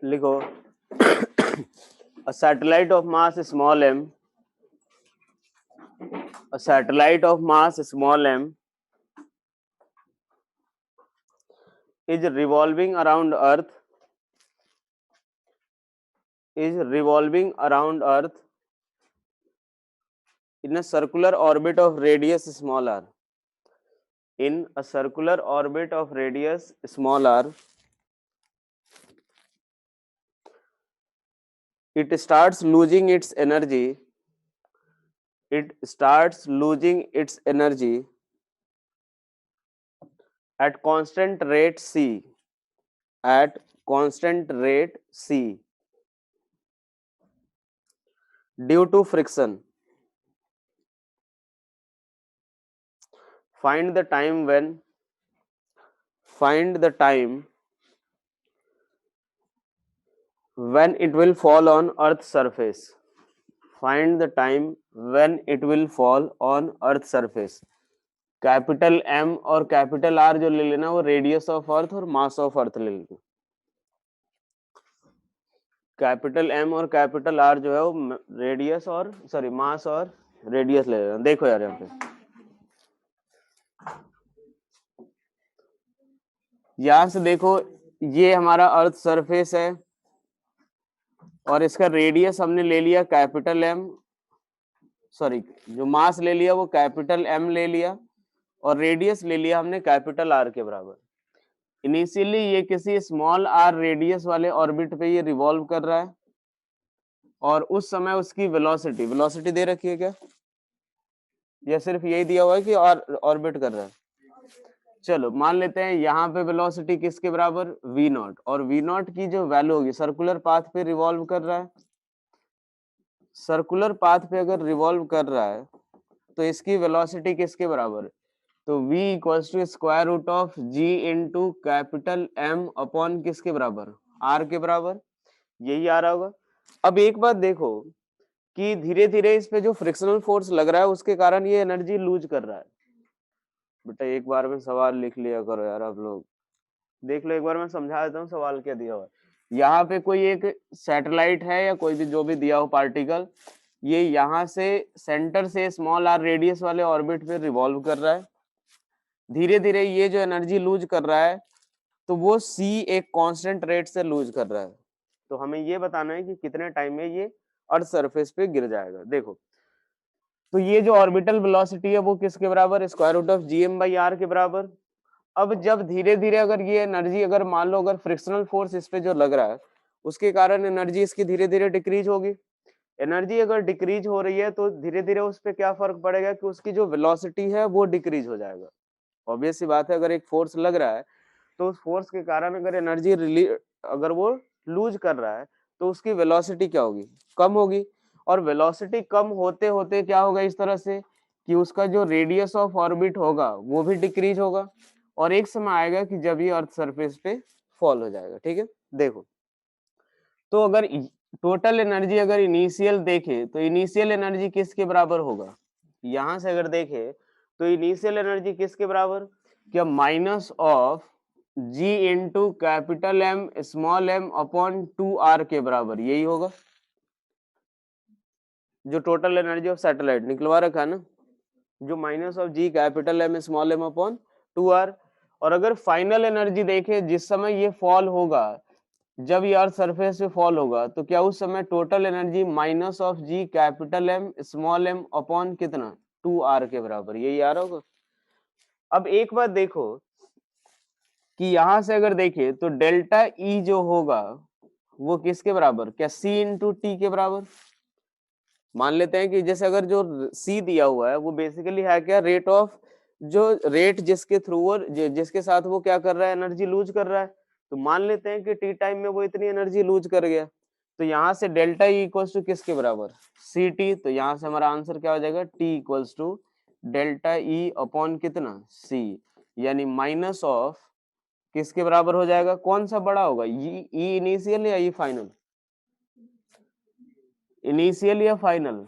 लिखो a satellite of mass small m, a satellite of mass small m is revolving around earth, in a circular orbit of radius small r. In a circular orbit of radius small r, it starts losing its energy at constant rate c, due to friction. Find the time when it will fall on earth's surface. Find the time when it will fall on earth's surface. Capital M और capital R जो ले लेना वो radius of earth और mass of earth ले लेना. Capital M और capital R जो है वो रेडियस और मास और रेडियस ले लेना. देखो यार यहाँ पे यहां से देखो ये हमारा अर्थ सरफेस है और इसका रेडियस हमने ले लिया कैपिटल एम, जो मास ले लिया वो कैपिटल एम ले लिया और रेडियस ले लिया हमने कैपिटल आर के बराबर. इनिशियली ये किसी स्मॉल आर रेडियस वाले ऑर्बिट पे ये रिवॉल्व कर रहा है और उस समय उसकी वेलोसिटी दे रखी है क्या, या सिर्फ यही दिया हुआ है कि ऑर्बिट कर रहा है. चलो मान लेते हैं यहाँ पे वेलोसिटी किसके बराबर v नॉट, और v नॉट की जो वैल्यू होगी सर्कुलर पाथ पे रिवॉल्व कर रहा है. सर्कुलर पाथ पे अगर रिवॉल्व कर रहा है तो इसकी वेलोसिटी किसके बराबर, तो v equals to square root of g into capital m upon किसके बराबर, r के बराबर. यही आ रहा होगा. अब एक बात देखो कि धीरे धीरे इस पे जो फ्रिक्शनल फोर्स लग रहा है उसके कारण ये एनर्जी लूज कर रहा है. बेटा एक बार में सवाल लिख लिया करो यार, आप लोग देख लो. एक बार मैं समझा देता हूँ सवाल क्या दिया हुआ है. यहाँ पे कोई एक सैटेलाइट है या कोई भी जो भी दिया हो पार्टिकल, ये यहाँ से सेंटर से स्मॉल आर रेडियस वाले ऑर्बिट पे रिवॉल्व कर रहा है. धीरे धीरे ये जो एनर्जी लूज कर रहा है तो वो c एक कांस्टेंट रेट से लूज कर रहा है. तो हमें ये बताना है कि कितने टाइम में ये अर्थ सरफेस पे गिर जाएगा. देखो तो ये जो ऑर्बिटल वेलोसिटी है वो किसके बराबर, square root of G M by R के बराबर. अब जब धीरे धीरे अगर ये एनर्जी अगर मान लो अगर फ्रिक्शनल फोर्स इस पे जो लग रहा है उसके कारण एनर्जी इसकी धीरे धीरे डिक्रीज होगी. एनर्जी अगर डिक्रीज हो रही है तो धीरे धीरे उस पे क्या फर्क पड़ेगा कि उसकी जो वेलोसिटी है वो डिक्रीज हो जाएगा. ऑब्वियस सी बात है, अगर एक फोर्स लग रहा है तो उस फोर्स के कारण अगर एनर्जी अगर वो लूज कर रहा है तो उसकी वेलोसिटी क्या होगी, कम होगी. और वेलोसिटी कम होते होते क्या होगा इस तरह से कि उसका जो रेडियस ऑफ ऑर्बिट होगा वो भी डिक्रीज होगा और एक समय आएगा कि जब ये अर्थ सरफेस पे फॉल हो जाएगा. ठीक है. देखो तो अगर टोटल एनर्जी अगर इनिशियल देखे तो इनिशियल एनर्जी किसके बराबर होगा, यहां से अगर देखे तो इनिशियल एनर्जी किसके बराबर, क्या minus of G into capital M small m upon 2r के बराबर. यही होगा जो टोटल एनर्जी ऑफ सैटेलाइट निकलवा रखा है ना, जो minus of G capital M small m upon 2r. और अगर फाइनल एनर्जी देखे जिस समय ये फॉल होगा, जब ये अर्थ सरफेस पे फॉल होगा तो क्या उस समय total energy minus of G capital M small m upon कितना 2r के बराबर. यही आ रहा होगा. अब एक बात देखो कि यहां से अगर देखे तो डेल्टा ई जो होगा वो किसके बराबर, क्या c इंटू टी के बराबर. मान लेते हैं कि जैसे अगर जो c दिया हुआ है वो बेसिकली है क्या, रेट ऑफ जो रेट जिसके थ्रू और जिसके साथ वो क्या कर रहा है, एनर्जी लूज कर रहा है. तो मान लेते हैं कि टी टाइम में वो इतनी एनर्जी लूज कर गया तो यहाँ से डेल्टा ई इक्वल्स टू किसके बराबर, सी टी. तो यहाँ से हमारा आंसर क्या हो जाएगा, T equals to delta E upon कितना सी, यानी माइनस ऑफ किसके बराबर हो जाएगा, कौन सा बड़ा होगा, ई इनिशियल या ई फाइनल, इनिशियल या फाइनल.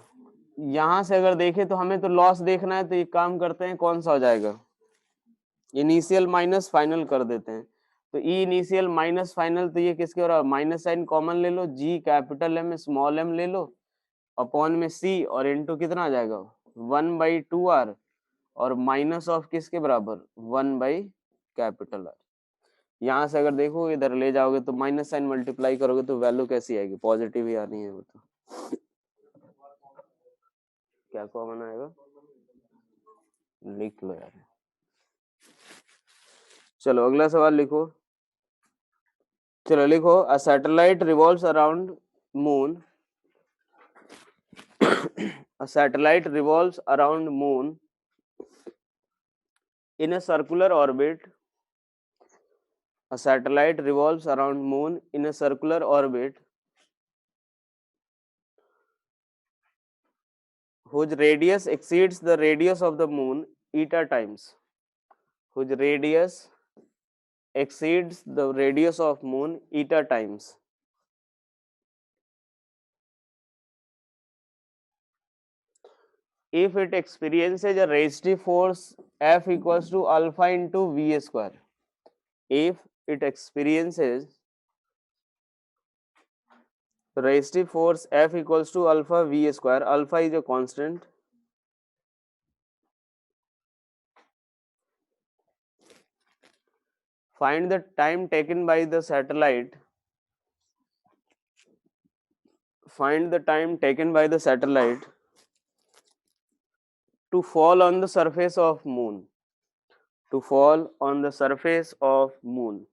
यहां से अगर देखें तो हमें तो लॉस देखना है तो एक काम करते हैं, कौन सा हो जाएगा, इनिशियल माइनस फाइनल कर देते हैं. तो ई इनिशियल माइनस फाइनल, तो ये किसके बराबर, माइनस साइन कॉमन ले लो, जी कैपिटल एम स्मॉल एम ले लो अपॉन में सी, और इनटू कितना आ जाएगा 1/2r, और माइनस ऑफ किसके बराबर 1/कैपिटल आर। यहाँ से अगर देखो इधर ले जाओगे तो माइनस साइन मल्टीप्लाई करोगे तो वैल्यू कैसी आएगी, पॉजिटिव ही आनी है वो तो। क्या कॉमन आएगा, लिख लो यार। चलो अगला सवाल लिखो। चलो लिखो, a satellite revolves around moon, a satellite revolves around moon in a circular orbit. A satellite revolves around moon in a circular orbit whose radius exceeds the radius of the moon eta times. Whose radius exceeds the radius of moon eta times. If it experiences a resistive force F equals to alpha into V square. If it experiences resistive force F equals to alpha V square, alpha is a constant. Find the time taken by the satellite. Find the time taken by the satellite to fall on the surface of moon. To fall on the surface of moon.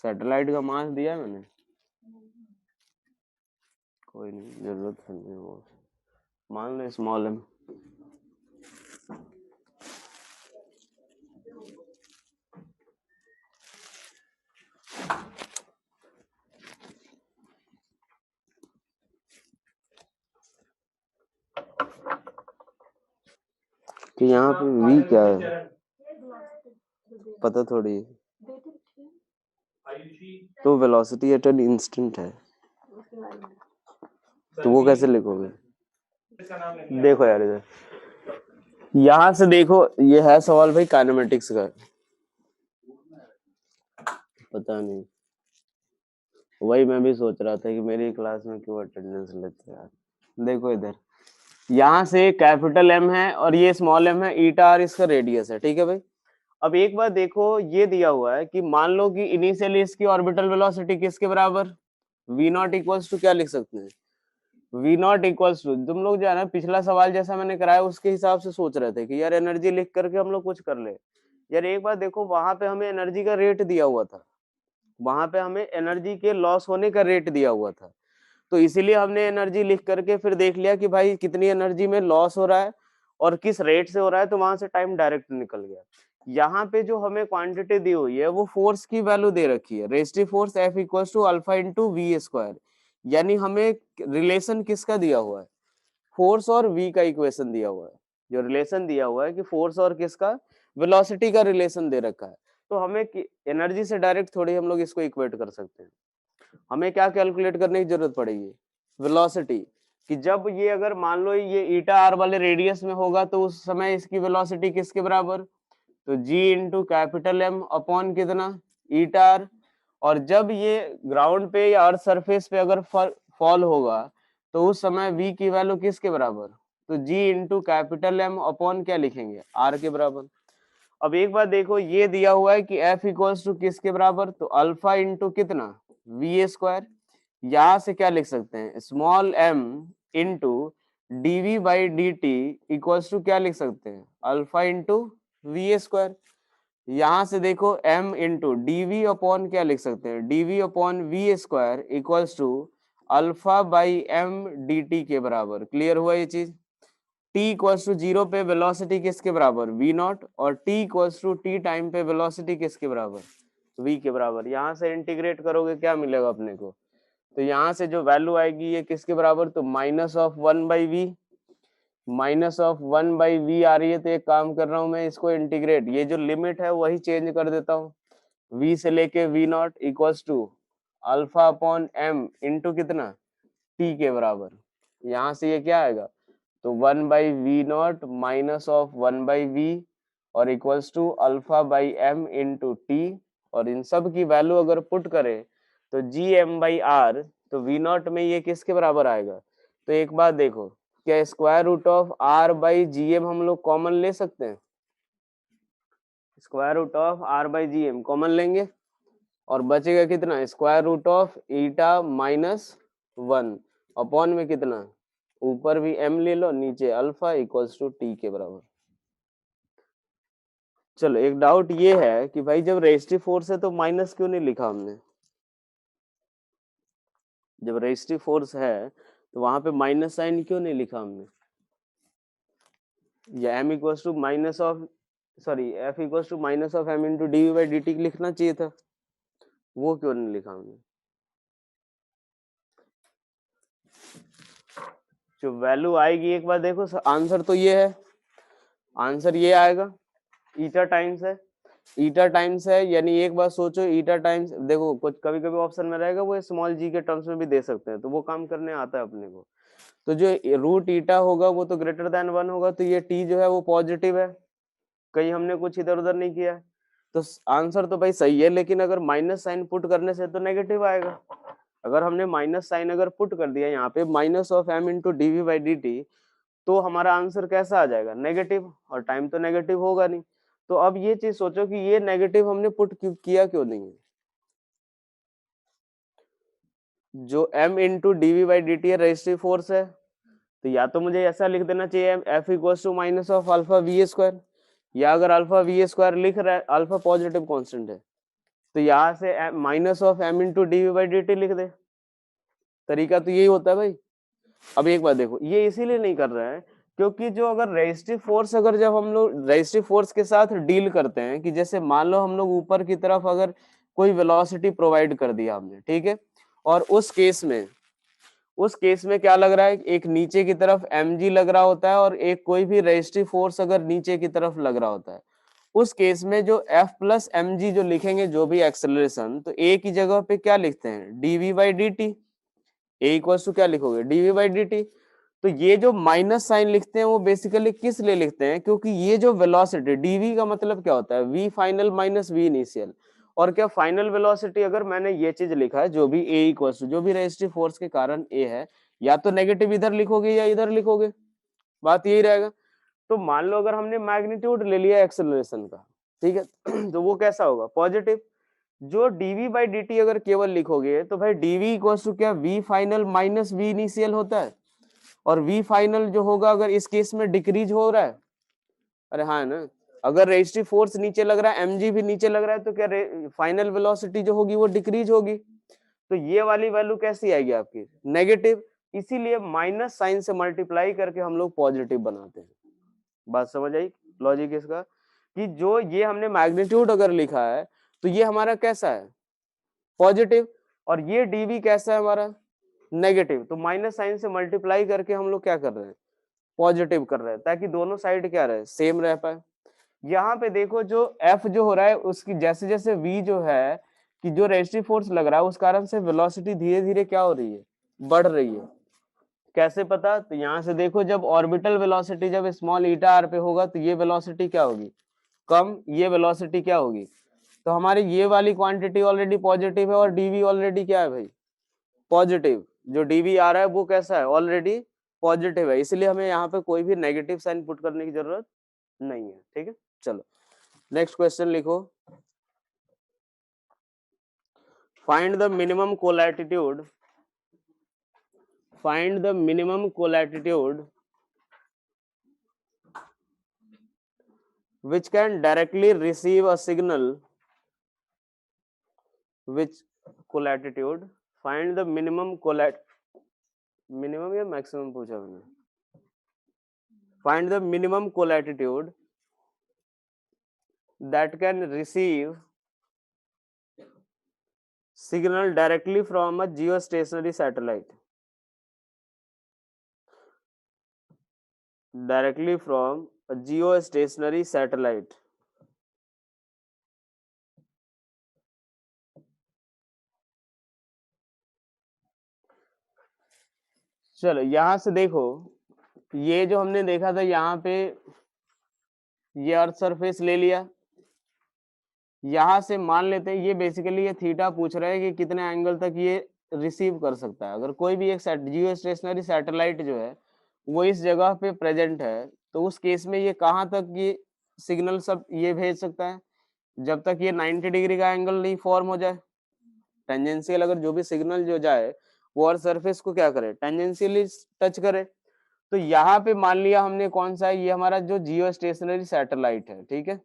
Satellite का मास दिया मैंने, कोई नहीं, जरूरत नहीं वो, मान लो small M. कि यहाँ पे वी क्या है पता थोड़ी है, तो वेलोसिटी एट एन इंस्टेंट है, तो वो कैसे लिखोगे। देखो यार इधर, यहाँ से देखो, ये है सवाल भाई काइनेमेटिक्स का, पता नहीं, वही मैं भी सोच रहा था कि मेरी क्लास में क्यों अटेंडेंस लेते हैं यार। देखो इधर, यहाँ से कैपिटल एम है और ये स्मॉल एम है, ईटा आर इसका रेडियस है, ठीक है भाई। अब एक बार देखो, ये दिया हुआ है कि मान लो कि इनिशियली इसकी ऑर्बिटल वेलोसिटी किसके बराबर, वी नॉट इक्वल्स टू क्या लिख सकते हैं, वी नॉट इक्वल्स टू, तुम लोग जो है ना पिछला सवाल जैसा मैंने कराया उसके हिसाब से सोच रहे थे कि यार एनर्जी लिख करके हम लोग कुछ कर ले। यार एक बार देखो, वहां पे हमें एनर्जी का रेट दिया हुआ था, वहां पे हमें एनर्जी के लॉस होने का रेट दिया हुआ था, तो इसीलिए हमने एनर्जी लिख करके फिर देख लिया कि भाई कितनी एनर्जी में लॉस हो रहा है और किस रेट से हो रहा है, तो वहां से टाइम डायरेक्ट निकल गया। यहाँ पे जो हमें क्वांटिटी दी हुई है वो फोर्स की वैल्यू दे रखी है, resistive force F equals to alpha into we square, यानी हमें रिलेशन किसका दिया हुआ है, फोर्स और v का इक्वेशन दिया हुआ है, जो रिलेशन दिया हुआ है कि फोर्स और किसका, वेलोसिटी का रिलेशन दे रखा है, तो हमें एनर्जी से डायरेक्ट थोड़ी हम लोग इसको इक्वेट कर सकते हैं। हमें क्या कैलकुलेट करने की जरूरत पड़ेगी, वेलोसिटी, कि जब ये अगर मान लो ये ईटा आर वाले रेडियस में होगा तो उस समय इसकी वेलोसिटी किसके बराबर, तो g into capital M upon कितना, ईटा आर, और जब ये ग्राउंड पे या अर्थ सरफेस पे अगर फॉल होगा तो उस समय v की वैल्यू किसके बराबर, तो g into capital M upon क्या लिखेंगे, r के बराबर। अब एक बार देखो, ये दिया हुआ है कि f इक्वल्स टू किसके बराबर, तो अल्फा इंटू कितना, v स्क्वायर, यहाँ से क्या लिख सकते हैं, small m into dv by dt equals to क्या लिख सकते हैं, अल्फा इंटू v स्क्वायर। यहाँ से देखो m इंटू dv अपॉन क्या लिख सकते हैं, dv upon v square equals to alpha by M D T के बराबर। क्लियर हुआ ये चीज। t इक्वल्स टू 0 पे वेलोसिटी किसके बराबर, v नॉट, और t equals to t time पे वेलोसिटी किसके बराबर, v के बराबर। यहाँ से इंटीग्रेट करोगे क्या मिलेगा अपने को, तो यहाँ से जो वैल्यू आएगी ये किसके बराबर, तो minus of 1/v, minus of 1/v आ रही है। तो एक काम कर रहा हूँ मैं, इसको इंटीग्रेट, ये जो लिमिट है वही चेंज कर देता हूँ, v से लेके v naught equals to alpha upon m into कितना, t के बराबर। यहाँ से ये क्या आएगा, तो 1/v not minus of 1/v और equals to alpha by m into T, और इन सब की वैल्यू अगर पुट करें तो gm/r, तो v नॉट में ये किसके बराबर आएगा। तो एक बात देखो, क्या square root of r by G M हम लोग कॉमन ले सकते हैं, square root of r by G M common लेंगे, और बचेगा कितना, square root of eta minus 1 upon में कितना, ऊपर भी m ले लो, नीचे अल्फा इक्वल्स टू टी के बराबर। चलो एक डाउट ये है कि भाई जब रेजिस्टिव फोर्स है तो माइनस क्यों नहीं लिखा हमने, जब रेजिस्टिव फोर्स है तो वहां पे माइनस साइन क्यों नहीं लिखा हमने, या m equals to minus of, sorry f equals to minus of m into D V by D T लिखना चाहिए था, वो क्यों नहीं लिखा हमने। जो वैल्यू आएगी एक बार देखो, आंसर तो ये है, आंसर ये आएगा, ईटा टाइम्स है, ईटा टाइम्स है, यानी एक बार सोचो ईटा टाइम्स, देखो कुछ कभी कभी ऑप्शन में रहेगा वो स्मॉल जी के टर्म्स में भी दे सकते हैं, तो वो काम करने आता है अपने को। तो जो रूट ईटा होगा वो तो ग्रेटर देन 1 होगा, तो ये टी जो है वो पॉजिटिव है, कहीं हमने कुछ इधर उधर नहीं किया है, तो आंसर तो भाई सही है, लेकिन अगर माइनस साइन पुट करने से तो नेगेटिव आएगा। अगर हमने माइनस साइन अगर पुट कर दिया यहाँ पे minus of M into D V by D T, तो हमारा आंसर कैसा आ जाएगा, नेगेटिव, और टाइम तो नेगेटिव होगा नहीं। तो अब ये चीज सोचो कि ये नेगेटिव हमने पुट किया क्यों नहीं है, जो m into D V by D T resistive force है, तो या तो मुझे ऐसा लिख देना चाहिए f equals to minus of alpha V square, या अगर अल्फा वी स्क्वायर लिख रहा है, अल्फा पॉजिटिव कांस्टेंट है, तो यहाँ से minus of m into D V by D T लिख दे। तरीका तो यही होता है भाई। अब एक बार देखो, ये इसीलिए नहीं कर रहे हैं क्योंकि जो अगर रेजिस्टिव फोर्स, अगर जब हम लोग रेजिस्टिव फोर्स के साथ डील करते हैं, कि जैसे मान लो हम लोग ऊपर की तरफ अगर कोई वेलोसिटी प्रोवाइड कर दिया हमने, ठीक है, और उस केस में क्या लग रहा है, एक नीचे की तरफ mg लग रहा होता है और एक कोई भी रेजिस्टिव फोर्स अगर नीचे की तरफ लग रहा होता है, उस केस में जो F प्लस mg जो लिखेंगे, जो भी एक्सेलरेशन, तो a की जगह पे क्या लिखते हैं, dv by D T, A equals to क्या लिखोगे, dv बाई डी टी। तो ये जो माइनस साइन लिखते हैं वो बेसिकली किस लिए लिखते हैं, क्योंकि ये जो वेलोसिटी dv का मतलब क्या होता है, v final minus v initial, और क्या फाइनल वेलोसिटी, अगर मैंने ये चीज लिखा है जो भी a इक्वल्स टू जो भी रेजिस्टिव फोर्स के कारण a है, या तो नेगेटिव इधर लिखोगे या इधर लिखोगे, बात यही रहेगा। तो मान लो अगर हमने मैग्नीट्यूड ले लिया एक्सेलरेशन का, ठीक है, तो वो कैसा होगा, पॉजिटिव। जो dv बाई dt अगर केवल लिखोगे तो भाई dv इक्वल्स टू क्या, v final minus v initial होता है, और v फाइनल जो होगा अगर इस केस में डिक्रीज हो रहा है, अरे हाँ ना, अगर रेजिस्टिव फोर्स नीचे लग रहा है, mg भी नीचे लग रहा है, तो क्या फाइनल वेलोसिटी जो होगी वो डिक्रीज होगी, तो ये वाली वैल्यू कैसी आएगी आपकी, नेगेटिव। इसीलिए माइनस साइन से मल्टीप्लाई करके हम लोग पॉजिटिव बनाते हैं। बात समझ आई, लॉजिक इसका, कि जो ये हमने मैग्नीट्यूड अगर लिखा है तो ये हमारा कैसा है, पॉजिटिव, और ये dv कैसा है हमारा, नेगेटिव, तो माइनस साइन से मल्टीप्लाई करके हम लोग क्या कर रहे हैं, पॉजिटिव कर रहे हैं, ताकि दोनों साइड क्या रहे, सेम रह पाए। यहाँ पे देखो जो F जो हो रहा है उसकी जैसे जैसे V जो है, कि जो रेजिस्टिव फोर्स लग रहा है उस कारण से वेलोसिटी धीरे धीरे क्या हो रही है, बढ़ रही है। कैसे पता, तो यहाँ से देखो, जब ऑर्बिटल वेलोसिटी जब स्मॉल ईटा आर पे होगा तो ये वेलोसिटी क्या होगी, कम, ये वेलोसिटी क्या होगी, तो हमारी ये वाली क्वांटिटी ऑलरेडी पॉजिटिव है, और dv ऑलरेडी क्या है भाई, पॉजिटिव। जो dv आ रहा है वो कैसा है, ऑलरेडी पॉजिटिव है, इसलिए हमें यहाँ पे कोई भी नेगेटिव साइन पुट करने की जरूरत नहीं है। ठीक है, चलो नेक्स्ट क्वेश्चन लिखो, find the minimum colatitude, find the minimum colatitude which can directly receive a signal, which colatitude, find the minimum minimum या मैक्सिमम पूछा मैंने? Find the minimum colatitude that can receive signal directly from a geostationary satellite, directly from a geostationary satellite. चलो यहां से देखो, ये जो हमने देखा था यहाँ पे, ये अर्थ सरफेस ले लिया, यहां से मान लेते हैं ये बेसिकली ये थीटा पूछ रहा है कि कितने एंगल तक ये रिसीव कर सकता है। अगर कोई भी एक जियो स्टेशनरी सैटेलाइट जो है वो इस जगह पे प्रेजेंट है, तो उस केस में ये कहाँ तक ये सिग्नल सब ये भेज सकता है, जब तक ये 90 डिग्री का एंगल नहीं फॉर्म हो जाए। टेंजेंशियल अगर जो भी सिग्नल जो जाए वो अर्थ सरफेस को क्या करे, टेंजेंशियली टच करे। तो यहाँ पे मान लिया हमने कौन सा है, ये हमारा जो जियो स्टेशनरी सैटेलाइट है, ठीक है।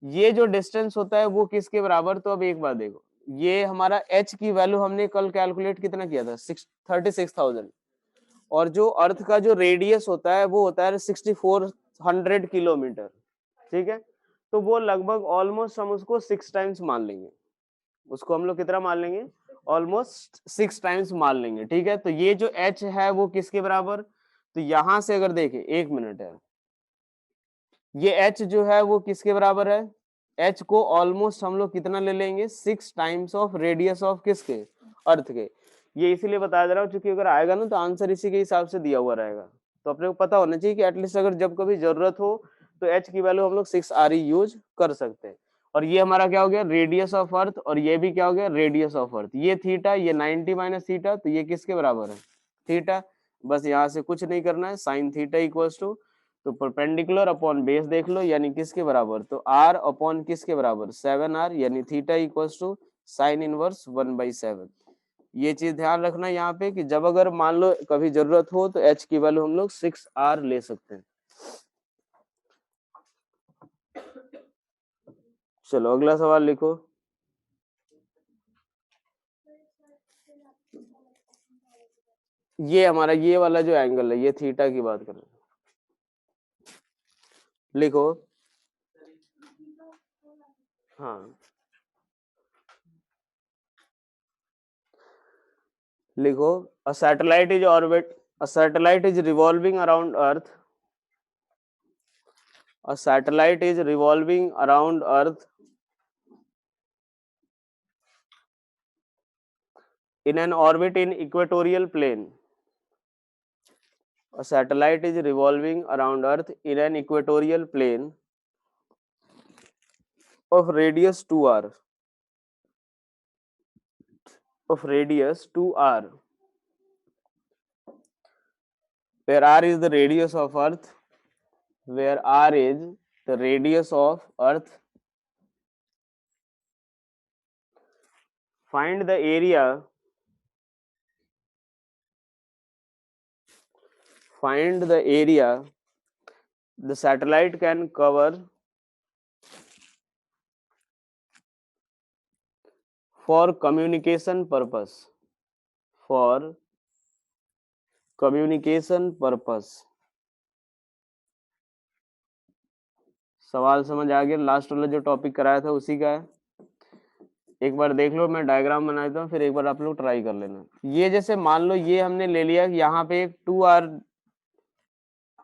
ये जो डिस्टेंस होता है वो किसके बराबर, तो अब एक बार देखो, ये हमारा h की वैल्यू हमने कल कैलकुलेट कितना किया था, 36,000, और जो अर्थ का जो रेडियस होता है वो होता है 6400 किलोमीटर, ठीक है। तो वो लगभग ऑलमोस्ट हम उसको 6 टाइम्स मान लेंगे, उसको हम लोग कितना मान लेंगे, ऑलमोस्ट 6 टाइम्स मान लेंगे, ठीक है। तो ये जो h है वो किसके बराबर, तो यहां से अगर देखें, एक मिनट है, ये h जो है वो किसके बराबर है, h को ऑलमोस्ट हम लोग कितना ले लेंगे, 6 टाइम्स ऑफ रेडियस ऑफ किसके, अर्थ के। ये इसीलिए बता दे रहा हूँ क्योंकि अगर आएगा ना तो आंसर इसी के हिसाब से दिया हुआ रहेगा, तो अपने को पता होना चाहिए कि एटलीस्ट अगर जब कभी जरूरत हो तो h की वैल्यू हम लोग 6 RE यूज कर सकते हैं। और ये हमारा क्या हो गया, रेडियस ऑफ अर्थ, और ये भी क्या हो गया, रेडियस ऑफ अर्थ। ये थीटा, ये 90 माइनस थीटा, तो ये किसके बराबर है, थीटा। बस यहाँ से कुछ नहीं करना है, साइन थीटा इक्वल्स टू, तो परपेंडिकुलर अपॉन बेस देख लो, यानी किसके बराबर, तो r अपॉन किसके बराबर, 7r, यानी theta equals to sine inverse 1/7। ये चीज ध्यान रखना यहाँ पे कि जब अगर मान लो कभी जरूरत हो तो h की वैल्यू हम लोग 6r ले सकते हैं। चलो अगला सवाल लिखो। ये हमारा ये वाला जो एंगल है, ये थीटा की बात कर रहे हैं, लिखो। हाँ लिखो, a satellite is orbit, a satellite is revolving around earth, a satellite is revolving around earth in an orbit in equatorial plane. A satellite is revolving around earth in an equatorial plane of radius 2r, of radius 2r, where r is the radius of earth, where r is the radius of earth. Find the area, find the area the satellite can cover for communication purpose, for communication purpose। सवाल समझ आ गया, last वाला जो topic कराया था उसी का है। एक बार देख लो, मैं डायग्राम बना देता हूँ, फिर एक बार आप लोग ट्राई कर लेना। ये जैसे मान लो ये हमने ले लिया, यहाँ पे एक 2r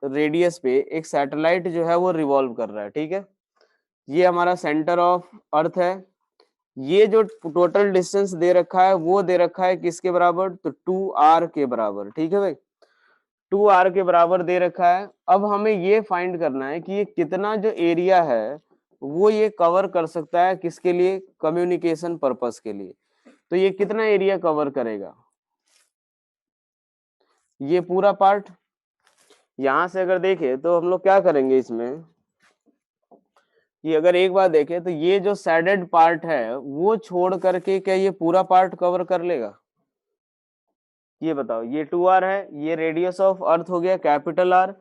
रेडियस पे एक सैटेलाइट जो है वो रिवॉल्व कर रहा है, ठीक है। ये हमारा सेंटर ऑफ अर्थ है। ये जो टोटल डिस्टेंस दे रखा है वो दे रखा है किसके बराबर, तो 2r के बराबर, ठीक है भाई, 2r के बराबर दे रखा है। अब हमें ये फाइंड करना है कि ये कितना जो एरिया है वो ये कवर कर सकता है, किसके लिए, कम्युनिकेशन पर्पस के लिए। तो ये कितना एरिया कवर करेगा, ये पूरा पार्ट। यहां से अगर देखे तो हम लोग क्या करेंगे इसमें, कि अगर एक बार देखें तो ये जो सैडेड पार्ट है वो छोड़ करके क्या ये पूरा पार्ट कवर कर लेगा, ये बताओ। ये 2r है, ये रेडियस ऑफ अर्थ हो गया कैपिटल R।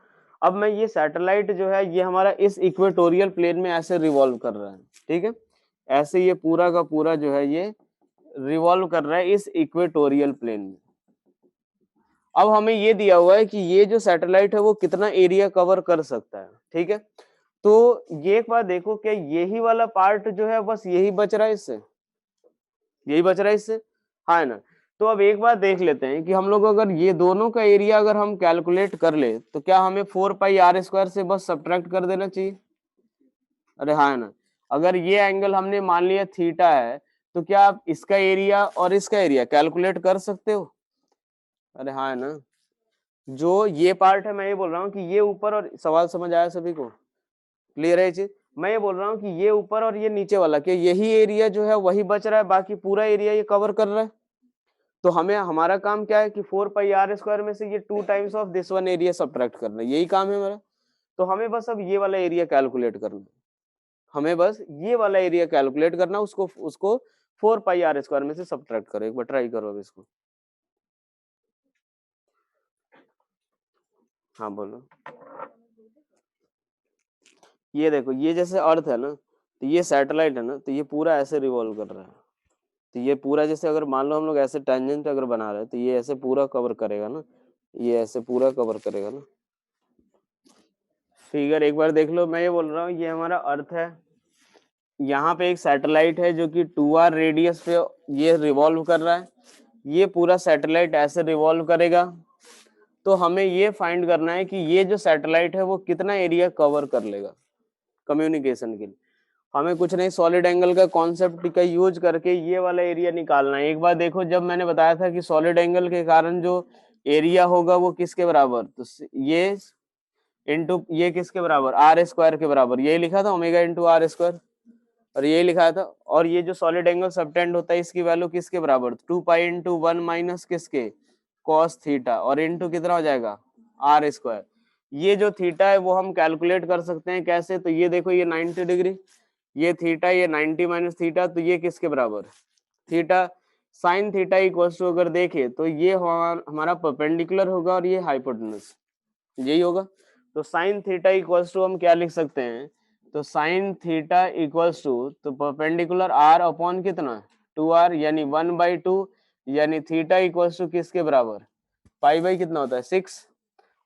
अब मैं ये सैटेलाइट जो है ये हमारा इस इक्वेटोरियल प्लेन में ऐसे रिवॉल्व कर रहा है, ठीक है, ऐसे ये पूरा का पूरा जो है ये रिवॉल्व कर रहा है इस इक्वेटोरियल प्लेन में। अब हमें ये दिया हुआ है कि ये जो सैटेलाइट है वो कितना एरिया कवर कर सकता है, ठीक है। तो ये एक बात देखो, क्या यही वाला पार्ट जो है बस यही बच रहा है इससे, यही बच रहा है इससे, हाँ है ना। तो अब एक बात देख लेते हैं कि हम लोग अगर ये दोनों का एरिया अगर हम कैलकुलेट कर ले तो क्या हमें 4 पाई r² से बस सब्ट्रैक्ट कर देना चाहिए? अरे हाँ है ना। अगर ये एंगल हमने मान लिया थीटा है, तो क्या आप इसका एरिया और इसका एरिया कैलकुलेट कर सकते हो? अरे हाँ है ना। जो ये पार्ट है, मैं ये बोल रहा हूँ कि ये ऊपर, और सवाल समझ आया सभी को, क्लियर है ये चीज? मैं ये बोल रहा हूँ कि ये ऊपर और ये नीचे वाला, कि यही एरिया जो है वही बच रहा है, बाकी पूरा एरिया ये कवर कर रहा है। तो हमें हमारा काम क्या है कि 4 पाई r² में से ये 2 times of this one area subtract करना है, यही काम है हमारा। तो हमें बस अब ये वाला एरिया कैलकुलेट करना है, हमें बस ये वाला एरिया कैलकुलेट करना, उसको उसको 4 पाई r² में से सब्ट्रैक्ट करो। एक बार ट्राई करो अब इसको। हाँ बोलो। ये देखो, ये जैसे अर्थ है ना, तो ये सैटेलाइट है ना, तो ये पूरा ऐसे रिवॉल्व कर रहा है। तो ये पूरा जैसे अगर मान लो हम लोग ऐसे टेंजेंट अगर बना रहे हैं, तो ये ऐसे पूरा कवर करेगा ना, ये ऐसे पूरा कवर करेगा ना। फिगर एक बार देख लो, मैं ये बोल रहा हूँ ये हमारा अर्थ है, यहाँ पे एक सैटेलाइट है जो कि 2r रेडियस पे ये रिवॉल्व कर रहा है, ये पूरा सैटेलाइट ऐसे रिवॉल्व करेगा। तो हमें ये फाइंड करना है कि ये जो सैटेलाइट है वो कितना एरिया कवर कर लेगा कम्युनिकेशन के लिए। हमें कुछ नहीं, सॉलिड एंगल का कॉन्सेप्ट का यूज करके ये वाला एरिया निकालना है। एक बार देखो, जब मैंने बताया था कि सॉलिड एंगल के कारण जो एरिया होगा वो किसके बराबर, तो ये इंटू ये किसके बराबर, r² के बराबर, यही लिखा था, ओमेगा इंटू r², और यही लिखा था। और ये जो सॉलिड एंगल सबटेंड होता है इसकी वैल्यू किसके बराबर, 2 पाई इंटू 1 माइनस किसके, कॉस थीटा, और इंटू कितना हो जाएगा, r²। ये जो थीटा है वो हम कैलकुलेट कर सकते हैं कैसे, तो ये देखो, ये 90 डिग्री, ये थीटा, ये 90 माइनस थीटा, तो ये किसके बराबर, theta sine theta equal to, अगर देखे तो ये हमारा परपेंडिकुलर होगा और ये हाइपोटेनस, यही होगा। तो साइन थीटा इक्वल्स टू हम क्या लिख सकते हैं, तो साइन थीटा इक्वल्स टू, तो परपेंडिकुलर r अपॉन कितना, 2r, यानी 1/2, यानी थीटा इक्वल्स टू किसके बराबर, पाई बाई कितना होता है 6,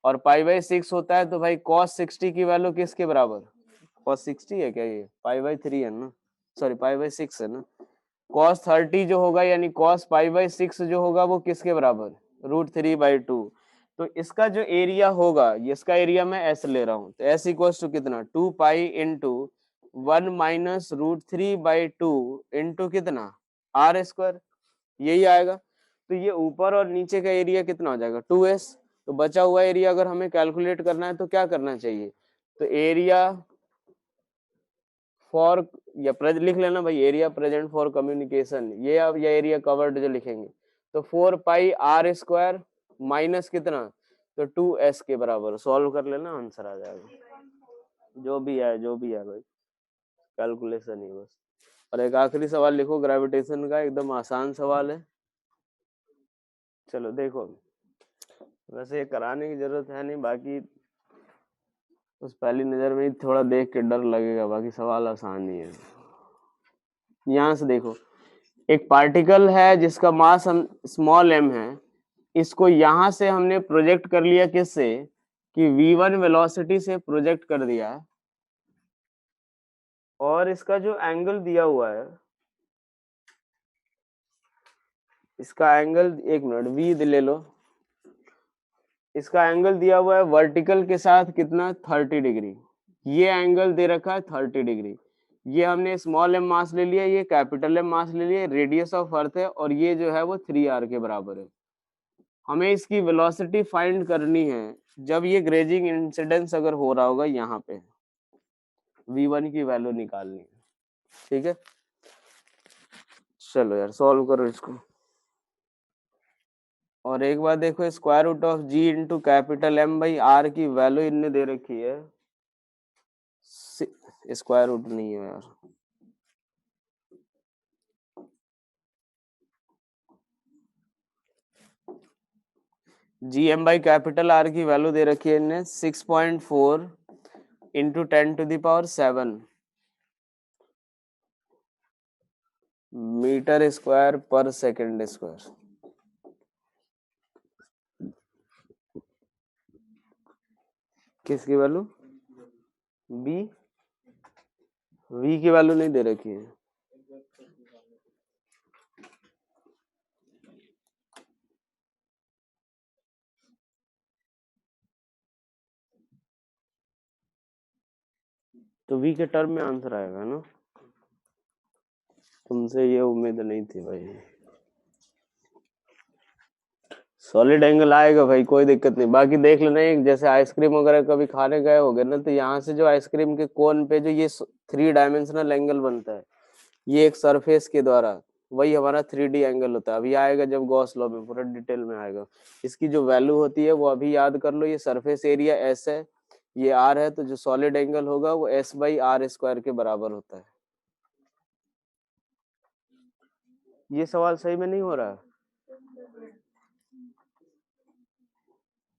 और पाई बाई 6 होता है, तो भाई cos 60 की वैल्यू किसके बराबर, cos 60 है क्या, ये पाई बाई 3 है ना, सॉरी पाई बाई 6 है ना। cos 30 जो होगा, यानी cos पाई बाई 6 जो होगा वो किसके बराबर, √3/2। तो इसका जो एरिया होगा, इसका एरिया मैं ऐसे ले रहा हूँ, तो s इक्वल्स टू कितना, 2 पाई इंटू 1 माइनस √3/2 इंटू कितना, r², यही आएगा। तो ये ऊपर और नीचे का एरिया कितना हो जाएगा, 2s। तो बचा हुआ एरिया अगर हमें कैलकुलेट करना है तो क्या करना चाहिए, तो एरिया फॉर, या लिख लेना भाई, एरिया प्रेजेंट फॉर कम्युनिकेशन, ये अब या एरिया कवर्ड जो लिखेंगे, तो 4 पाई r² माइनस कितना, तो 2s के बराबर, सॉल्व कर लेना, आंसर आ जाएगा। जो भी है, जो भी है भाई, कैलकुलेशन ही बस। और एक आखिरी सवाल लिखो ग्रेविटेशन का, एकदम आसान सवाल है। चलो देखो, वैसे ये कराने की जरूरत है नहीं, बाकी उस पहली नजर में ही थोड़ा देख के डर लगेगा, बाकी सवाल आसान ही है। यहाँ से देखो, एक पार्टिकल है जिसका मास स्मॉल m है, इसको यहां से हमने प्रोजेक्ट कर लिया किससे, कि v1 वेलोसिटी से प्रोजेक्ट कर दिया, और इसका जो एंगल दिया हुआ है, इसका एंगल, एक मिनट, v ले लो, इसका एंगल दिया हुआ है वर्टिकल के साथ कितना, 30 डिग्री, ये एंगल दे रखा है 30 डिग्री। ये हमने स्मॉल m मास ले लिया, ये कैपिटल M मास ले लिया, रेडियस ऑफ अर्थ है, और ये जो है वो 3r के बराबर है। हमें इसकी वेलोसिटी फाइंड करनी है जब ये ग्रेजिंग इंसिडेंस अगर हो रहा होगा, यहाँ पे v1 की वैल्यू निकालनी है, ठीक है। चलो यार, सॉल्व करो इसको। और एक बार देखो, square root of g into capital M by r की वैल्यू इनने दे रखी है, स्क्वायर रूट नहीं है यार, gm बाई कैपिटल R की वैल्यू दे रखी है इनने 6.4 इंटू 10⁻⁷ मीटर स्क्वायर पर सेकंड स्क्वायर। किसकी वैल्यू? बी, वी की वैल्यू नहीं दे रखी है। तो वी के टर्म में आंसर आएगा ना। तुमसे ये उम्मीद नहीं थी भाई। सॉलिड एंगल आएगा भाई, कोई दिक्कत नहीं। बाकी देख लेना, जैसे आइसक्रीम वगैरह कभी खाने गए होगे ना, तो यहाँ से जो आइसक्रीम के कोन पे जो ये 3 डायमेंशनल एंगल बनता है, ये एक सरफेस के द्वारा, वही हमारा 3D एंगल होता है। अभी आएगा जब गॉस लॉ में पूरा डिटेल में आएगा। इसकी जो वैल्यू होती है वो अभी याद कर लो। ये सरफेस एरिया एस है, ये आर है, तो जो सॉलिड एंगल होगा वो S/R² के बराबर होता है। ये सवाल सही में नहीं हो रहा है,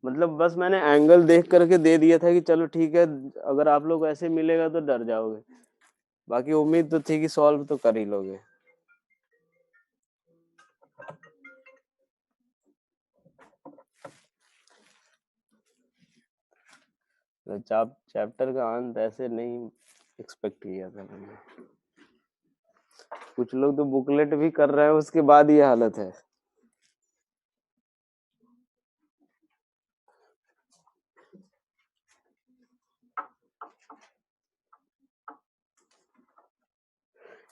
मतलब बस मैंने एंगल देख करके दे दिया था कि चलो ठीक है, अगर आप लोग ऐसे मिलेगा तो डर जाओगे। बाकी उम्मीद तो थी कि सॉल्व तो कर ही लोगे। चैप्टर का अंत ऐसे नहीं एक्सपेक्ट किया था मैंने। कुछ लोग तो बुकलेट भी कर रहे हैं, उसके बाद ये हालत है।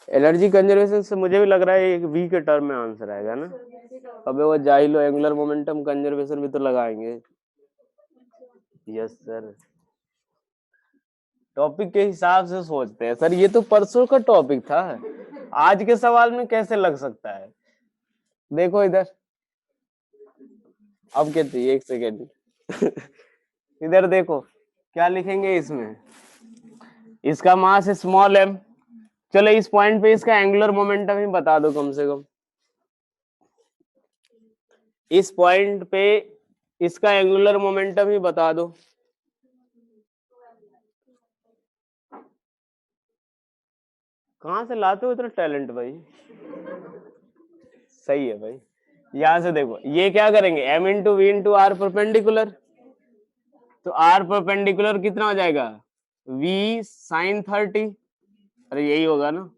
एनर्जी कंजर्वेशन से मुझे भी लग रहा है एक वी के टर्म में आंसर आएगा ना। अबे वो जाइलो एंगुलर मोमेंटम कंजर्वेशन भी तो लगाएंगे। यस सर, टॉपिक के हिसाब से सोचते हैं सर। ये तो परसों का टॉपिक था, आज के सवाल में कैसे लग सकता है? देखो इधर, अब क्या चाहिए, एक सेकेंड। इधर देखो क्या लिखेंगे इसमें। इसका मास स्मॉल m, चलो इस पॉइंट पे इसका एंगुलर मोमेंटम ही बता दो कम से कम। इस पॉइंट पे इसका एंगुलर मोमेंटम ही बता दो। कहां से लाते हो इतना टैलेंट भाई? सही है भाई। यहां से देखो, ये क्या करेंगे, m into V into R perpendicular, तो आर परपेंडिकुलर कितना हो जाएगा, v sin 30। अरे यही होगा ना।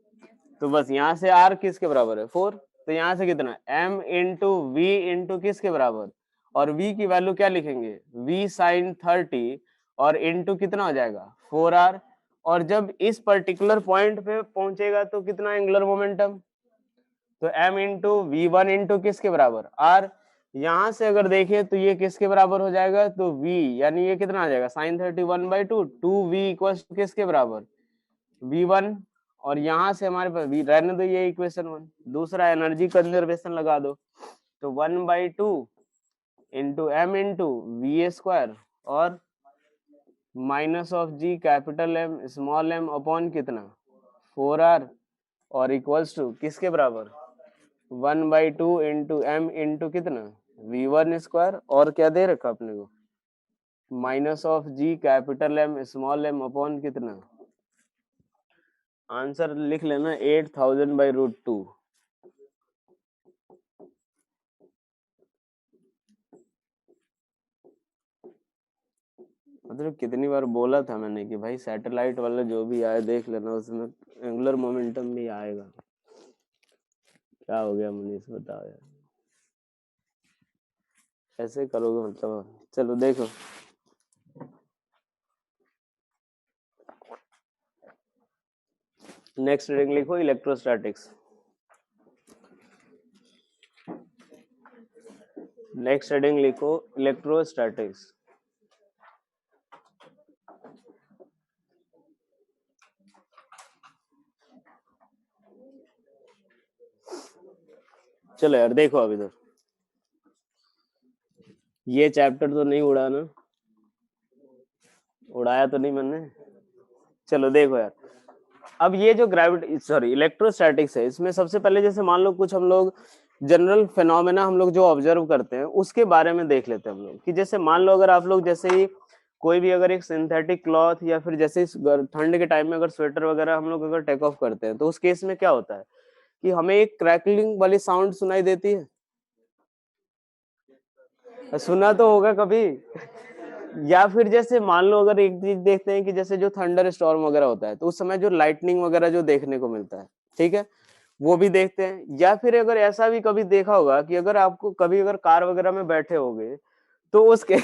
तो बस यहाँ से r किसके बराबर है, 4। तो यहाँ से कितना, m इंटू वी इंटू किसके बराबर, और v की वैल्यू क्या लिखेंगे, v sin 30, और इंटू कितना हो जाएगा 4r। और जब इस पर्टिकुलर पॉइंट पे पहुंचेगा तो कितना एंगुलर मोमेंटम, तो m into V one into किसके बराबर, r। यहां से अगर देखें तो ये किसके बराबर हो जाएगा, तो v, यानी ये कितना आ जाएगा sin 30 1/2, 2v इक्वल किसके बराबर, v1। और यहाँ से हमारे पास v रहने दो, ये इक्वेशन 1। दूसरा एनर्जी कंजर्वेशन लगा दो, तो 1/2 into m into we square, और minus of g capital M small m upon कितना 4r, और इक्वल्स टू किसके बराबर 1/2 इंटू m इंटू कितना v1 स्क्वायर, और क्या दे रखा अपने को minus of g capital M small m upon कितना। आंसर लिख लेना 8000/√2। मतलब कितनी बार बोला था मैंने कि भाई सैटेलाइट वाला जो भी आए देख लेना, उसमें एंगुलर मोमेंटम भी आएगा। क्या हो गया मनीष, बताओ यार, ऐसे करोगे मतलब। चलो देखो, नेक्स्ट रीडिंग लिखो, इलेक्ट्रोस्टैटिक्स। नेक्स्ट रीडिंग लिखो, इलेक्ट्रोस्टैटिक्स। चलो यार देखो, अब इधर ये चैप्टर तो नहीं उड़ा ना, उड़ाया तो नहीं मैंने। चलो देखो यार, अब ये जो ग्रेविटी सॉरी इलेक्ट्रोस्टैटिक्स है, इसमें सबसे पहले जैसे मान लो कुछ हम लोग जनरल फिनोमेना हम लोग जो ऑब्जर्व करते हैं उसके बारे में देख लेते हैं हम लोग। कि जैसे मान लो अगर आप लोग जैसे ही कोई भी अगर एक सिंथेटिक क्लॉथ, या फिर जैसे ठंड के टाइम में अगर स्वेटर वगैरह हम लोग अगर टेक ऑफ करते हैं, तो उस केस में क्या होता है कि हमें एक क्रैकलिंग वाली साउंड सुनाई देती है। सुना तो होगा कभी। या फिर जैसे मान लो अगर एक चीज देखते हैं कि जैसे जो थंडर स्टॉर्म वगैरह होता है तो उस समय जो लाइटनिंग वगैरह जो देखने को मिलता है, ठीक है, वो भी देखते हैं। या फिर अगर ऐसा भी कभी देखा होगा कि अगर आपको कभी अगर कार वगैरह में बैठे होगे तो उसके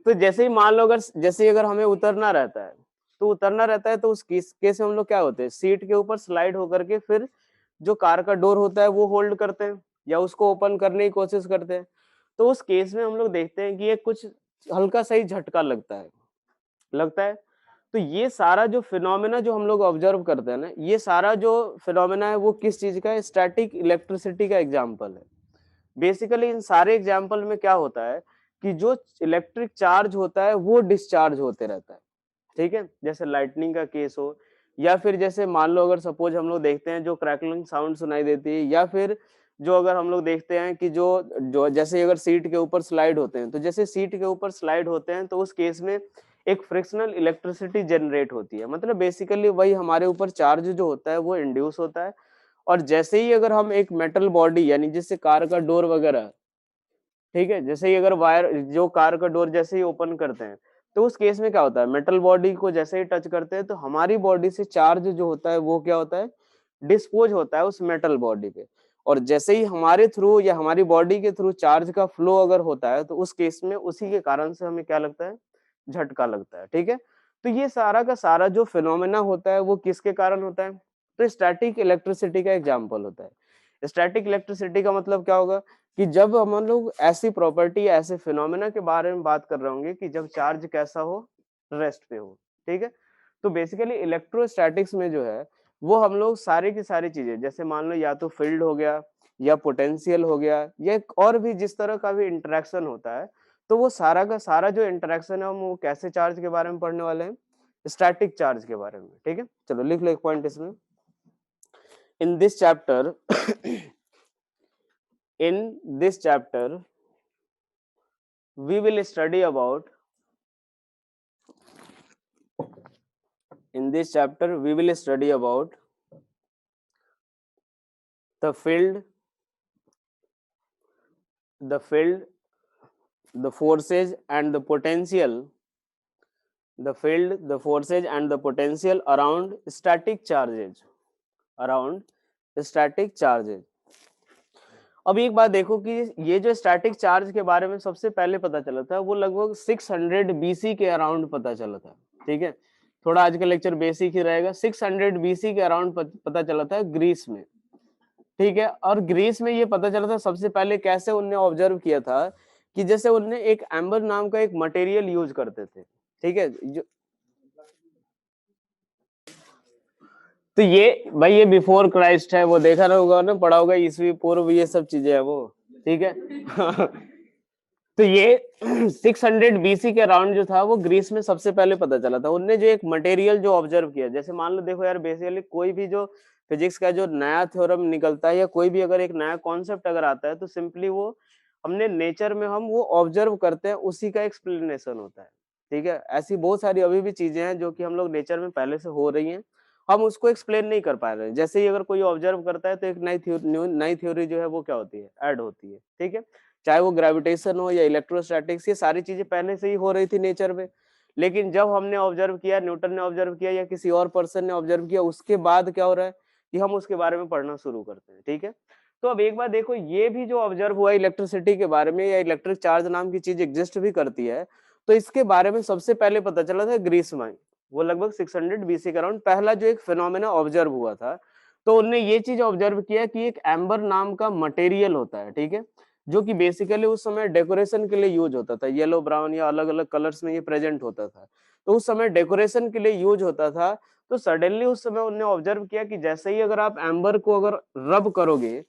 तो जैसे ही मान लो अगर जैसे ही अगर हमें उतरना रहता है तो उतरना रहता है तो उस केस में हम लोग क्या होते हैं, सीट के ऊपर स्लाइड होकर के फिर जो कार का डोर होता है वो होल्ड करते हैं या उसको ओपन करने की कोशिश करते हैं। तो उस केस में हम लोग देखते हैं कि ये कुछ हल्का सा ही झटका लगता है। तो ये सारा जो फिनोमेना जो हम लोग ऑब्जर्व करते हैं ना, ये सारा जो फिनोमेना है वो किस चीज का है, स्टैटिक इलेक्ट्रिसिटी का एग्जाम्पल है। बेसिकली इन सारे एग्जाम्पल में क्या होता है कि जो इलेक्ट्रिक चार्ज होता है वो डिस्चार्ज होते रहता है, ठीक है, जैसे लाइटनिंग का केस हो या फिर जैसे मान लो अगर सपोज हम लोग देखते हैं जो क्रैकलिंग साउंड सुनाई देती है, या फिर जो अगर हम लोग देखते हैं कि जो जो जैसे अगर सीट के ऊपर स्लाइड होते हैं, तो जैसे सीट के ऊपर स्लाइड होते हैं तो उस केस में एक फ्रिक्शनल इलेक्ट्रिसिटी जनरेट होती है, मतलब बेसिकली वही हमारे ऊपर चार्ज जो होता है वो इंड्यूस होता है। और जैसे ही अगर हम एक मेटल बॉडी यानी जैसे कार का डोर वगैरह, ठीक है, जैसे ही अगर वायर जो कार का डोर जैसे ही ओपन करते हैं तो उस केस में क्या होता है, मेटल बॉडी को जैसे ही टच करते हैं तो हमारी बॉडी से चार्ज जो होता है वो क्या होता है, डिस्पोज होता है उस मेटल बॉडी पे। और जैसे ही हमारे थ्रू या हमारी बॉडी के थ्रू चार्ज का फ्लो अगर होता है तो उस केस में उसी के कारण से हमें क्या लगता है, झटका लगता है, ठीक है। तो ये सारा का सारा जो फिनोमेना होता है वो किसके कारण होता है, तो स्टैटिक इलेक्ट्रिसिटी का एग्जाम्पल होता है। स्टैटिक इलेक्ट्रिसिटी का मतलब क्या होगा कि जब हम लोग ऐसी प्रॉपर्टी ऐसे फिनोमेना के बारे में बात कर रहे होंगे कि जब चार्ज कैसा हो, रेस्ट पे हो, ठीक है। तो बेसिकली इलेक्ट्रोस्टैटिक्स में जो है वो हम लोग सारी की सारी चीजें जैसे मान लो या तो फील्ड हो गया या पोटेंशियल हो गया या एक और भी जिस तरह का भी इंटरेक्शन होता है, तो वो सारा का सारा जो इंटरेक्शन है हम वो कैसे चार्ज के बारे में पढ़ने वाले हैं, स्टैटिक चार्ज के बारे में, ठीक है। चलो लिख लो एक पॉइंट इसमें, in this chapter in this chapter we will study about in this chapter we will study about the field, the the forces and the potential, the field, the forces and the potential around static charges, around static charges। अब एक बात देखो कि ये जो static charge के बारे में सबसे पहले पता चला था वो लगभग 600 बीसी के अराउंड पता चला था, ठीक है। थोड़ा आज का लेक्चर बेसिक ही रहेगा। 600 बीसी के अराउंड पता चला था ग्रीस में, ठीक है। और ग्रीस में ये पता चला था सबसे पहले कैसे उनने ऑब्जर्व किया था कि जैसे उनने एक एम्बर नाम का एक मटेरियल यूज करते थे, ठीक है। जो तो ये भाई ये बिफोर क्राइस्ट है, वो देखा ना होगा ना, पढ़ा होगा ईसवी पूर्व, ये सब चीजें है वो, ठीक है। तो ये 600 बीसी के अराउंड जो था वो ग्रीस में सबसे पहले पता चला था। उनने जो एक मटेरियल जो ऑब्जर्व किया, जैसे मान लो देखो यार बेसिकली कोई भी जो फिजिक्स का जो नया थ्योरम निकलता है या कोई भी अगर एक नया कॉन्सेप्ट अगर आता है तो सिंपली वो हमने नेचर में हम वो ऑब्जर्व करते हैं, उसी का एक्सप्लेनेशन होता है, ठीक है। ऐसी बहुत सारी अभी भी चीजें हैं जो कि हम लोग नेचर में पहले से हो रही हैं, हम उसको एक्सप्लेन नहीं कर पा रहे हैं। जैसे ही अगर कोई ऑब्जर्व करता है तो एक नई थ्योरी जो है वो क्या होती है, ऐड होती है, ठीक है। चाहे वो ग्रेविटेशन हो या इलेक्ट्रोस्टैटिक्स, ये सारी चीजें पहले से ही हो रही थी नेचर में, लेकिन जब हमने ऑब्जर्व किया, न्यूटन ने ऑब्जर्व किया या किसी और पर्सन ने ऑब्जर्व किया, उसके बाद क्या हो रहा है कि हम उसके बारे में पढ़ना शुरू करते हैं, ठीक है। तो अब एक बार देखो, ये भी जो ऑब्जर्व हुआ इलेक्ट्रिसिटी के बारे में या इलेक्ट्रिक चार्ज नाम की चीज एग्जिस्ट भी करती है, तो इसके बारे में सबसे पहले पता चला था ग्रीस में। वो लगभग 600 बीसी के अराउंड पहला जो एक फिनोमेना ऑब्जर्व हुआ था। तो उन्होंने ये चीज ऑब्जर्व किया कि एक एम्बर नाम का मटेरियल होता है, ठीक है, जो कि बेसिकली उस समय डेकोरेशन के लिए यूज होता था, येलो ब्राउन या अलग अलग कलर्स में ये प्रेजेंट होता था, तो उस समय डेकोरेशन के लिए यूज होता था। तो सडनली उस समय उन्होंने ऑब्जर्व किया कि जैसे ही अगर आप एम्बर को अगर रब करोगे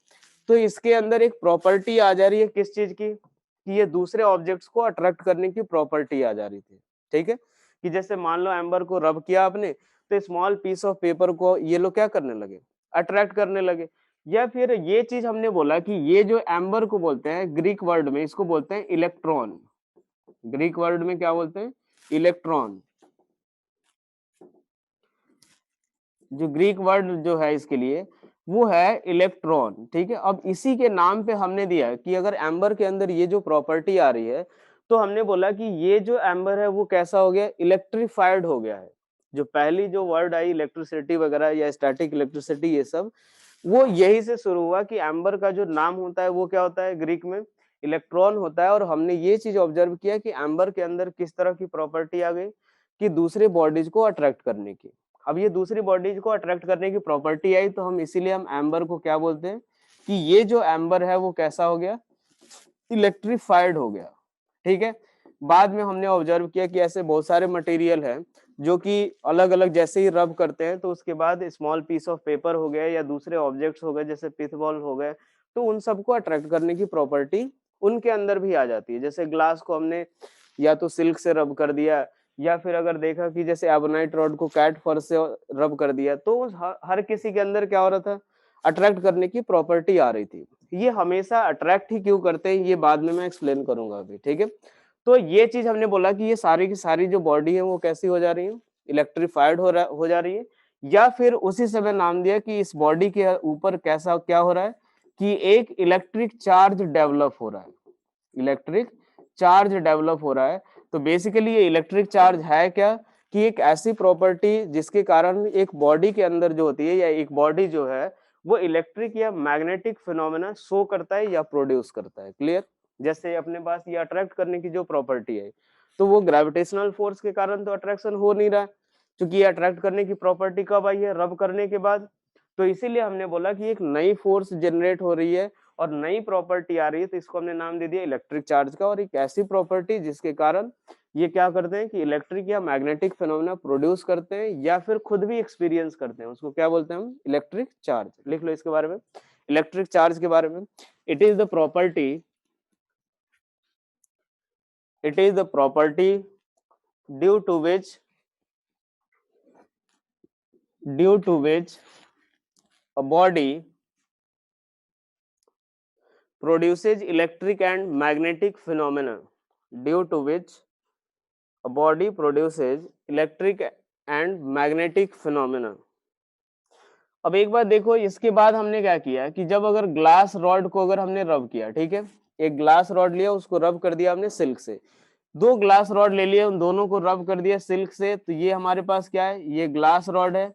तो इसके अंदर एक प्रॉपर्टी आ जा रही है, किस चीज की, कि ये दूसरे ऑब्जेक्ट्स को अट्रैक्ट करने की प्रॉपर्टी आ जा रही थी, ठीक है। कि जैसे मान लो एम्बर को रब किया आपने तो स्मॉल पीस ऑफ पेपर को ये लोग क्या करने लगे, अट्रैक्ट करने लगे। या फिर ये चीज हमने बोला कि ये जो एम्बर को बोलते हैं ग्रीक वर्ड में इसको बोलते हैं इलेक्ट्रॉन, ग्रीक वर्ड में क्या बोलते हैं, इलेक्ट्रॉन। जो ग्रीक वर्ड जो है इसके लिए वो है इलेक्ट्रॉन, ठीक है। अब इसी के नाम पे हमने दिया है कि अगर एम्बर के अंदर ये जो प्रॉपर्टी आ रही है तो हमने बोला कि ये जो एम्बर है वो कैसा हो गया, इलेक्ट्रीफाइड हो गया है। जो पहली जो वर्ड आई इलेक्ट्रिसिटी वगैरह या स्टैटिक इलेक्ट्रिसिटी ये सब, वो यही से शुरू हुआ कि एम्बर का जो नाम होता है वो क्या होता है ग्रीक में, इलेक्ट्रॉन होता है। और हमने ये चीज ऑब्जर्व किया कि एम्बर के अंदर किस तरह की प्रॉपर्टी आ गई कि दूसरे बॉडीज को अट्रैक्ट करने की। अब ये दूसरी बॉडीज को अट्रैक्ट करने की प्रॉपर्टी आई तो हम इसीलिए हम एम्बर को क्या बोलते हैं कि ये जो एम्बर है वो कैसा हो गया, इलेक्ट्रीफाइड हो गया। ठीक है, बाद में हमने ऑब्जर्व किया कि ऐसे बहुत सारे मटेरियल है जो कि अलग अलग जैसे ही रब करते हैं तो उसके बाद स्मॉल पीस ऑफ पेपर हो गए या दूसरे ऑब्जेक्ट्स हो गए जैसे पिथ बॉल हो गए, तो उन सबको अट्रैक्ट करने की प्रॉपर्टी उनके अंदर भी आ जाती है। जैसे ग्लास को हमने या तो सिल्क से रब कर दिया या फिर अगर देखा कि जैसे एबोनाइट रॉड को कैट फर से रब कर दिया, तो हर किसी के अंदर क्या हो रहा था, अट्रैक्ट करने की प्रॉपर्टी आ रही थी। ये हमेशा अट्रैक्ट ही क्यों करते हैं ये बाद में मैं एक्सप्लेन करूंगा अभी। ठीक है, तो ये चीज हमने बोला कि ये सारी की सारी जो बॉडी है वो कैसी हो जा रही है, इलेक्ट्रीफाइड हो जा रही है। या फिर उसी समय नाम दिया कि इस बॉडी के ऊपर कैसा क्या हो रहा है कि एक इलेक्ट्रिक चार्ज डेवलप हो रहा है, इलेक्ट्रिक चार्ज डेवलप हो रहा है। तो बेसिकली ये इलेक्ट्रिक चार्ज है क्या कि एक ऐसी प्रॉपर्टी जिसके कारण एक बॉडी के अंदर जो होती है या एक बॉडी जो है वो इलेक्ट्रिक या मैग्नेटिक फिनोमेना शो करता है या प्रोड्यूस करता है। क्लियर, जैसे अपने पास ये अट्रैक्ट करने की जो प्रॉपर्टी है तो वो ग्रेविटेशनल फोर्स के कारण तो अट्रैक्शन हो नहीं रहा है, क्योंकि ये अट्रैक्ट करने की प्रॉपर्टी कब आई है, रब करने के बाद। तो इसीलिए हमने बोला कि एक नई फोर्स जनरेट हो रही है और नई प्रॉपर्टी आ रही है, तो इसको हमने नाम दे दिया इलेक्ट्रिक चार्ज का। और एक ऐसी प्रॉपर्टी जिसके कारण ये क्या करते हैं कि इलेक्ट्रिक या मैग्नेटिक फिनोमेना प्रोड्यूस करते हैं या फिर खुद भी एक्सपीरियंस करते हैं, उसको क्या बोलते हैं हम, इलेक्ट्रिक चार्ज। लिख लो इसके बारे में, इलेक्ट्रिक चार्ज के बारे में, it is the property, it is the property due to which a body produces electric and magnetic phenomena, due to which a body produces electric and magnetic phenomena। अब एक बात देखो, इसके बाद हमने क्या किया कि जब अगर ग्लास रॉड को अगर हमने रब किया, ठीक है, एक ग्लास रॉड लिया उसको रब कर दिया हमने सिल्क से, दो ग्लास रॉड ले लिए उन दोनों को रब कर दिया सिल्क से, तो ये हमारे पास क्या है, ये ग्लास रॉड है।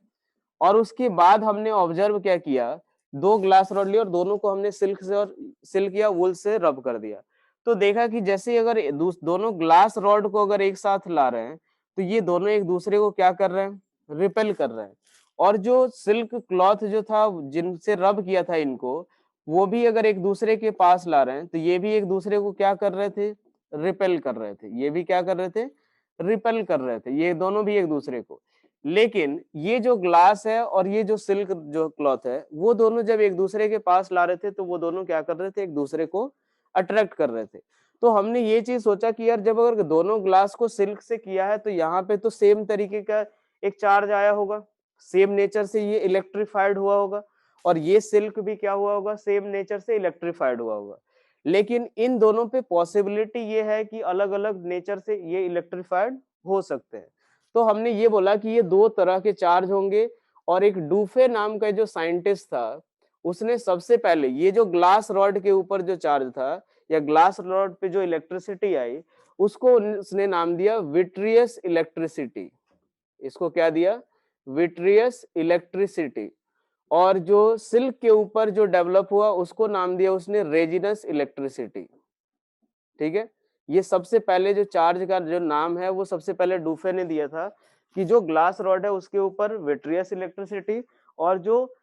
और उसके बाद हमने ऑब्जर्व क्या किया, दो ग्लास रॉड लिए और दोनों को हमने सिल्क से और सिल्क या वूल से रब कर दिया। तो देखा कि जैसे अगर दोनों ग्लास रॉड को अगर एक साथ ला रहे हैं तो ये दोनों एक दूसरे को क्या कर रहे हैं, रिपेल कर रहे हैं। और जो सिल्क क्लॉथ जो था जिनसे रब किया था इनको, वो भी अगर एक दूसरे के पास ला रहे हैं तो ये भी एक दूसरे को क्या कर रहे थे, रिपेल कर रहे थे। ये भी क्या कर रहे थे, रिपेल कर रहे थे, ये दोनों भी एक दूसरे को। लेकिन ये जो ग्लास है और ये जो सिल्क जो क्लॉथ है वो दोनों जब एक दूसरे के पास ला रहे थे तो वो दोनों क्या कर रहे थे, एक दूसरे को अट्रैक्ट कर रहे थे। तो हमने ये चीज सोचा कि यार जब अगर दोनों ग्लास को सिल्क से किया है तो यहाँ पे तो सेम तरीके का एक चार्ज आया होगा, सेम नेचर से ये इलेक्ट्रीफाइड हुआ होगा, और ये सिल्क भी क्या हुआ होगा, सेम नेचर से इलेक्ट्रीफाइड हुआ होगा। लेकिन इन दोनों पे पॉसिबिलिटी ये है कि अलग अलग नेचर से ये इलेक्ट्रीफाइड हो सकते हैं। तो हमने ये बोला कि ये दो तरह के चार्ज होंगे। और एक डूफे नाम का जो साइंटिस्ट था उसने सबसे पहले ये जो ग्लास रॉड के ऊपर जो चार्ज था या ग्लास रॉड पे जो इलेक्ट्रिसिटी आई उसको उसने नाम दिया विट्रियस इलेक्ट्रिसिटी। इसको क्या दिया, विट्रियस इलेक्ट्रिसिटी। और जो सिल्क के ऊपर जो डेवलप हुआ उसको नाम दिया उसने रेजिनस इलेक्ट्रिसिटी। ठीक है, ये सबसे पहले जो चार्ज का जो नाम है वो सबसे पहले डूफे ने दिया था कि जो ग्लास रॉड है उसके ऊपर विट्रियस इलेक्ट्रिसिटी, और जो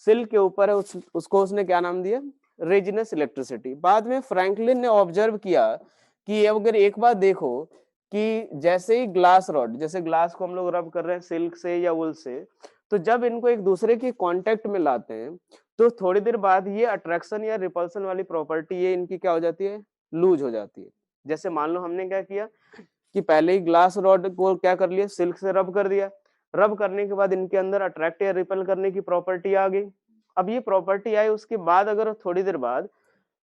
सिल्क के ऊपर है उसको उसने क्या नाम दिया, रेजिनस इलेक्ट्रिसिटी। बाद में फ्रैंकलिन ने ऑब्जर्व किया कि अगर एक बात देखो कि जैसे ही ग्लास रॉड, जैसे ग्लास को हम लोग रब कर रहे हैं सिल्क से या वुल से, तो जब इनको एक दूसरे के कांटेक्ट में लाते हैं तो थोड़ी देर बाद ये अट्रैक्शन या रिपल्सन वाली प्रॉपर्टी ये इनकी क्या हो जाती है, लूज हो जाती है। जैसे मान लो हमने क्या किया कि पहले ही ग्लास रॉड को क्या कर लिया, सिल्क से रब कर दिया, रब करने के बाद इनके अंदर अट्रैक्ट या रिपेल करने की प्रॉपर्टी आ गई। अब ये प्रॉपर्टी आई उसके बाद अगर थोड़ी देर बाद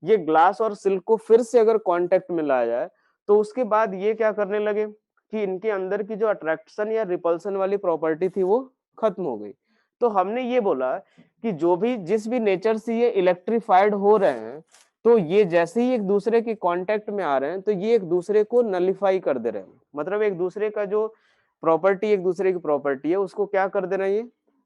ये ग्लास और सिल्क को फिर से अगर कांटेक्ट में लाया जाए तो उसके बाद ये क्या करने लगे कि इनके अंदर की जो अट्रैक्शन या रिपल्सन वाली प्रॉपर्टी थी वो खत्म हो गई। तो हमने ये बोला कि जो भी जिस भी नेचर से ये इलेक्ट्रीफाइड हो रहे हैं तो ये जैसे ही एक दूसरे के कांटेक्ट में आ रहे हैं तो ये एक दूसरे को नलिफाई कर दे रहे हैं, मतलब एक दूसरे का जो प्रॉपर्टी एक दूसरे की प्रॉपर्टी है उसको क्या कर दे रहे हैं, ये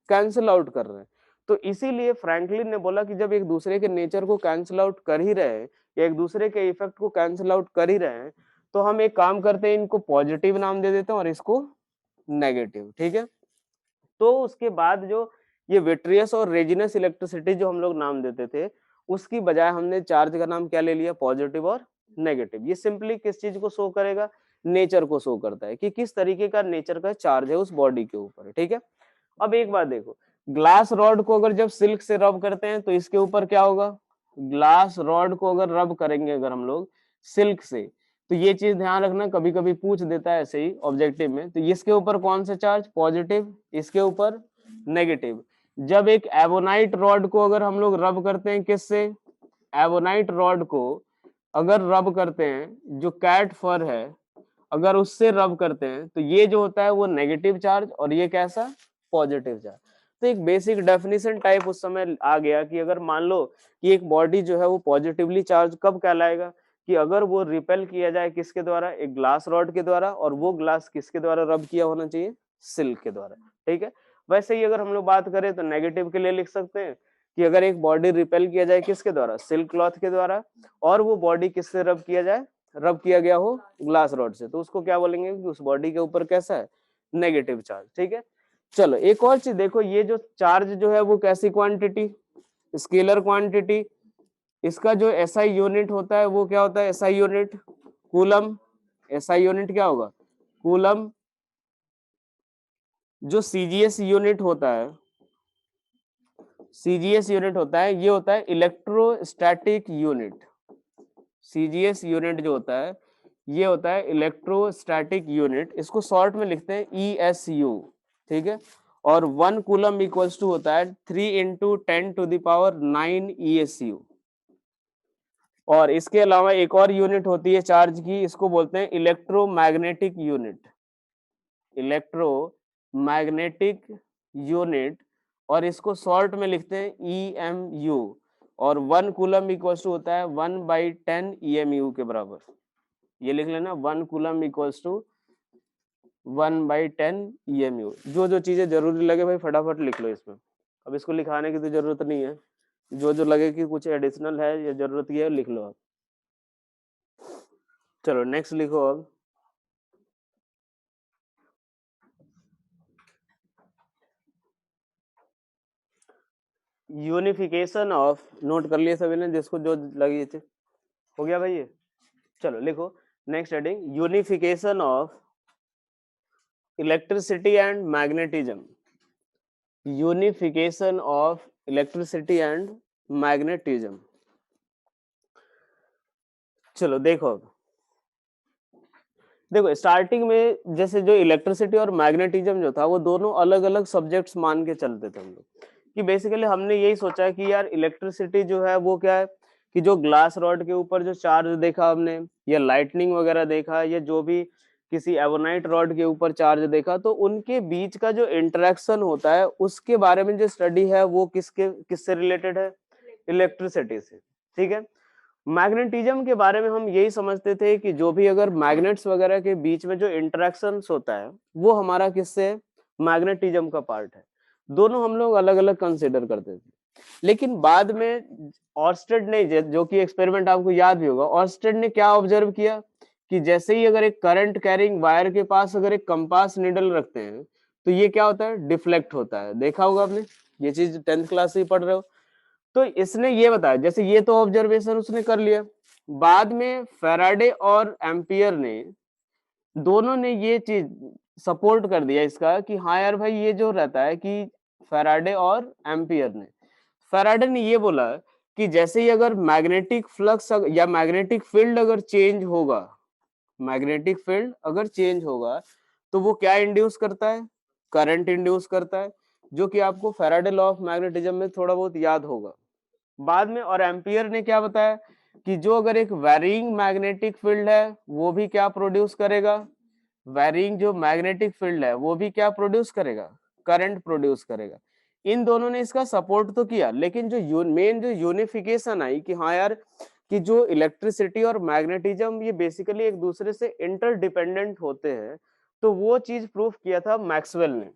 कैंसिल आउट कर रहे हैं। तो इसीलिए फ्रैंकलिन ने बोला कि जब एक दूसरे के नेचर को कैंसिल आउट कर ही रहे हैं या एक दूसरे के इफेक्ट को कैंसिल आउट कर ही रहे हैं तो हम एक काम करते हैं, इनको पॉजिटिव नाम दे देते हैं और इसको नेगेटिव, ठीक है। तो उसके बाद जो ये विट्रियस और रेजिनस इलेक्ट्रिसिटी जो हम लोग नाम देते थे उसकी बजाय हमने चार्ज का नाम क्या ले लिया, पॉजिटिव और नेगेटिव। ये सिंपली किस चीज को शो करेगा, नेचर को शो करता है कि किस तरीके का नेचर का चार्ज है उस बॉडी के ऊपर, ठीक है। अब एक बात देखो, ग्लास रॉड को अगर जब सिल्क से रब करते हैं तो इसके ऊपर क्या होगा, ग्लास रॉड को अगर रब करेंगे अगर हम लोग सिल्क से तो ये चीज ध्यान रखना, कभी कभी पूछ देता है ऐसे ही ऑब्जेक्टिव में, तो इसके ऊपर कौन सा चार्ज, पॉजिटिव, इसके ऊपर नेगेटिव। जब एक एबोनाइट रॉड को अगर हम लोग रब करते हैं किससे, एबोनाइट रॉड को अगर रब करते हैं जो कैट फर है अगर उससे रब करते हैं तो ये जो होता है वो नेगेटिव चार्ज और ये कैसा, पॉजिटिव चार्ज। तो एक बेसिक डेफिनेशन टाइप उस समय आ गया कि अगर मान लो कि एक बॉडी जो है वो पॉजिटिवली चार्ज कब कहलाएगा, कि अगर वो रिपेल किया जाए किसके द्वारा, एक ग्लास रॉड के द्वारा, और वो ग्लास किसके द्वारा रब किया होना चाहिए, सिल्क के द्वारा, ठीक है। वैसे ही अगर हम लोग बात करें तो नेगेटिव के लिए लिख सकते हैं कि अगर एक बॉडी रिपेल किया जाए किसके द्वारा, सिल्क क्लॉथ के द्वारा, और वो बॉडी किससे रब किया जाए, रब किया गया हो ग्लास रॉड से, तो उसको क्या बोलेंगे कि उस बॉडी के ऊपर कैसा है, नेगेटिव चार्ज, ठीक है। चलो एक और चीज देखो, ये जो चार्ज जो है वो कैसी क्वांटिटी, स्केलर क्वांटिटी, इसका जो एसआई यूनिट होता है वो क्या होता है, SI unit coulomb, SI unit क्या होगा, कूलम। जो सीजीएस यूनिट होता है, सीजीएस यूनिट होता है ये होता है इलेक्ट्रोस्टैटिक यूनिट, सीजीएस यूनिट जो होता है ये होता है इलेक्ट्रोस्टैटिक यूनिट, इसको शॉर्ट में लिखते हैं ईएसयू, ठीक है। और 1 कूलम इक्वल्स टू होता है 3 इंटू 10⁹ ESU। और इसके अलावा एक और यूनिट होती है चार्ज की, इसको बोलते हैं इलेक्ट्रोमैग्नेटिक यूनिट, इलेक्ट्रोमैग्नेटिक यूनिट, और इसको शॉर्ट में लिखते हैं EMU। और 1 कूलम इक्वल्स टू होता है 1/10 EMU के बराबर, ये लिख लेना 1 कूलम इक्वल्स टू 1/10 EMU। जो जो चीजें जरूरी लगे भाई फटाफट लिख लो इसमें, अब इसको लिखाने की तो जरूरत नहीं है, जो जो लगे कि कुछ एडिशनल है या जरूरत की है लिख लो आप। चलो नेक्स्ट लिखो अब, यूनिफिकेशन ऑफ, नोट कर लिए सभी ने जिसको जो लगी थी, हो गया भाई ये। चलो लिखो next heading, unification of electricity and magnetism, unification of electricity and magnetism. चलो देखो अब, देखो स्टार्टिंग में जैसे जो इलेक्ट्रिसिटी और मैग्नेटिज्म जो था वो दोनों अलग अलग सब्जेक्ट्स मान के चलते थे हम लोग, कि बेसिकली हमने यही सोचा कि यार इलेक्ट्रिसिटी जो है वो क्या है, कि जो ग्लास रॉड के ऊपर जो चार्ज देखा हमने या लाइटनिंग वगैरह देखा या जो भी किसी एवोनाइट रॉड के ऊपर चार्ज देखा, तो उनके बीच का जो इंटरेक्शन होता है उसके बारे में जो स्टडी है वो किससे रिलेटेड है, इलेक्ट्रिसिटी से, ठीक है। मैग्नेटिज्म के बारे में हम यही समझते थे कि जो भी अगर मैग्नेट्स वगैरह के बीच में जो इंटरेक्शंस होता है वो हमारा किससे, मैग्नेटिज्म का पार्ट है। दोनों हम लोग अलग अलग कंसिडर करते थे, लेकिन बाद में ऑर्स्टेड ने, जो कि एक्सपेरिमेंट आपको याद भी होगा, ऑर्स्टेड ने क्या ऑब्जर्व किया कि जैसे ही अगर एक करंट कैरिंग वायर के पास अगर एक कंपास निडल रखते हैं तो ये क्या होता है, डिफ्लेक्ट होता है। देखा होगा आपने, ये चीज 10th क्लास से ही पढ़ रहे हो। तो इसने ये बताया, जैसे ये तो ऑब्जर्वेशन उसने कर लिया, बाद में फैराडे और एम्पियर ने दोनों ने ये चीज सपोर्ट कर दिया इसका कि हाँ यार भाई ये जो रहता है कि फैराडे और एम्पियर ने, फैराडे ने ये बोला कि जैसे ही अगर मैग्नेटिक फ्लक्स या मैग्नेटिक फील्ड अगर चेंज होगा, मैग्नेटिक फील्ड अगर चेंज होगा तो वो क्या इंड्यूस करता है, करंट इंड्यूस करता है, जो कि आपको फैराडे लॉ ऑफ मैग्नेटिज्म में थोड़ा बहुत याद होगा। बाद में और एम्पियर ने क्या बताया कि जो अगर एक वैरिंग मैग्नेटिक फील्ड है वो भी क्या प्रोड्यूस करेगा, वैरिंग जो मैग्नेटिक फील्ड है वो भी क्या प्रोड्यूस करेगा, करंट प्रोड्यूस करेगा। इन दोनों ने इसका सपोर्ट तो किया, लेकिन जो मेन जो यूनिफिकेशन आई कि हाँ यार कि जो इलेक्ट्रिसिटी और मैग्नेटिज्म ये बेसिकली एक दूसरे से इंटरडिपेंडेंट होते हैं, तो वो चीज प्रूफ किया था मैक्सवेल ने,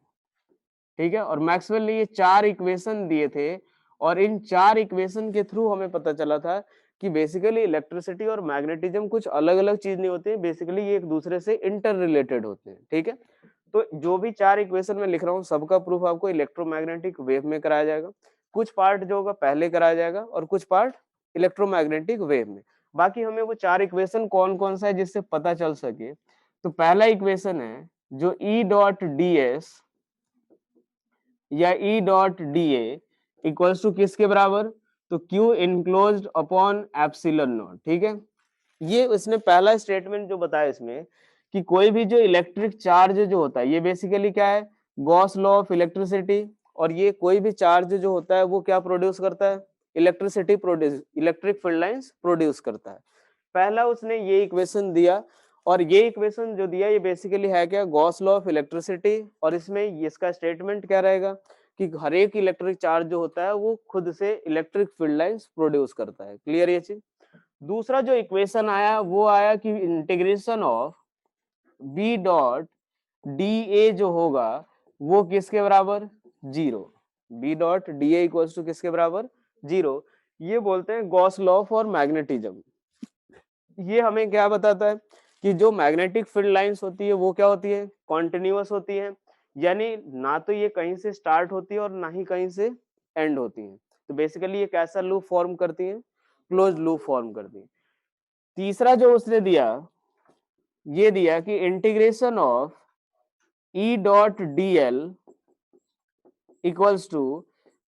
ठीक है। और मैक्सवेल ने ये 4 इक्वेशन दिए थे, और इन 4 इक्वेशन के थ्रू हमें पता चला था कि बेसिकली इलेक्ट्रिसिटी और मैग्नेटिज्म कुछ अलग अलग चीज नहीं होती है, बेसिकली ये एक दूसरे से इंटर रिलेटेड होते हैं, ठीक है। तो जो भी 4 इक्वेशन मैं लिख रहा हूँ सबका प्रूफ आपको इलेक्ट्रोमैग्नेटिक वेव में कराया जाएगा। कुछ पार्ट जो होगा पहले कराया जाएगा और कुछ पार्ट इलेक्ट्रोमैग्नेटिक वेव में। बाकी हमें वो 4 इक्वेशन कौन कौन सा है जिससे पता चल सके, तो पहला इक्वेशन है जो ई डॉट डी एस या E dot D A equals to किसके बराबर, तो Q enclosed upon epsilon naught, ठीक है। ये इसने पहला स्टेटमेंट जो बताया इसमें कि कोई भी जो इलेक्ट्रिक चार्ज जो होता है ये बेसिकली क्या है, गॉस लॉ ऑफ इलेक्ट्रिसिटी, और ये कोई भी चार्ज जो होता है वो क्या प्रोड्यूस करता है, electricity produce, electric field lines produce करता है। पहला उसने ये इक्वेशन दिया, और ये इक्वेशन जो दिया ये बेसिकली है क्या, गॉस लॉ ऑफ इलेक्ट्रिसिटी, और इसमें इसका स्टेटमेंट क्या रहेगा कि हर एक इलेक्ट्रिक चार्ज जो होता है वो खुद से इलेक्ट्रिक फील्ड लाइंस प्रोड्यूस करता है। क्लियर ये चीज। दूसरा जो इक्वेशन आया वो आया कि integration of B dot D A जो होगा वो किसके बराबर, zero. B dot D A equals to किसके बराबर, जीरो। ये बोलते हैं गॉस लॉ फॉर मैग्नेटिज्म। ये हमें क्या बताता है कि जो मैग्नेटिक फील्ड लाइंस होती है वो क्या होती है, कॉन्टिन्यूअस होती है, यानी ना तो ये कहीं से स्टार्ट होती है और ना ही कहीं से एंड होती है। तो बेसिकली ये कैसा लूप फॉर्म करती है, क्लोज लूप फॉर्म करती है। तीसरा जो उसने दिया ये दिया कि integration of E dot D L equals to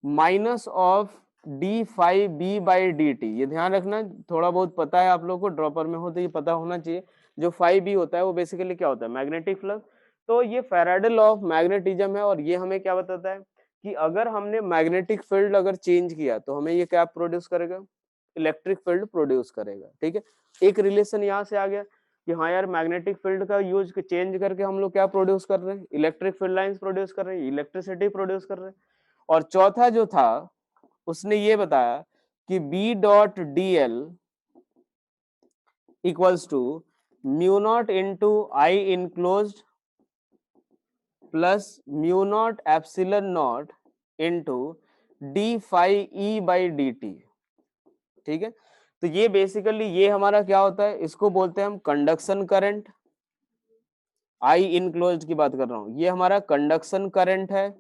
minus of D phi B by D T. ये ध्यान रखना, थोड़ा बहुत पता है आप लोग को, ड्रॉपर में हो तो ये पता होना चाहिए। जो फाइव बी होता है वो बेसिकली क्या होता है, मैग्नेटिक फ्लक्स। तो ये फैराडे लॉ ऑफ मैग्नेटिज्म है, और ये हमें क्या बताता है कि अगर हमने मैग्नेटिक फील्ड अगर चेंज किया तो हमें ये क्या प्रोड्यूस करेगा, इलेक्ट्रिक फील्ड प्रोड्यूस करेगा, ठीक है। एक रिलेशन यहाँ से आ गया कि हाँ यार मैग्नेटिक फील्ड का यूज चेंज करके हम लोग क्या प्रोड्यूस कर रहे हैं, इलेक्ट्रिक फील्ड लाइंस प्रोड्यूस कर रहे हैं, इलेक्ट्रिसिटी प्रोड्यूस कर रहे हैं। और चौथा जो था उसने ये बताया कि B dot D L equals to mu naught into I enclosed plus mu naught epsilon naught into D phi E by D T, ठीक है। तो ये बेसिकली ये हमारा क्या होता है, इसको बोलते हैं हम कंडक्शन करंट। आई इनक्लोज्ड की बात कर रहा हूं, ये हमारा कंडक्शन करंट है।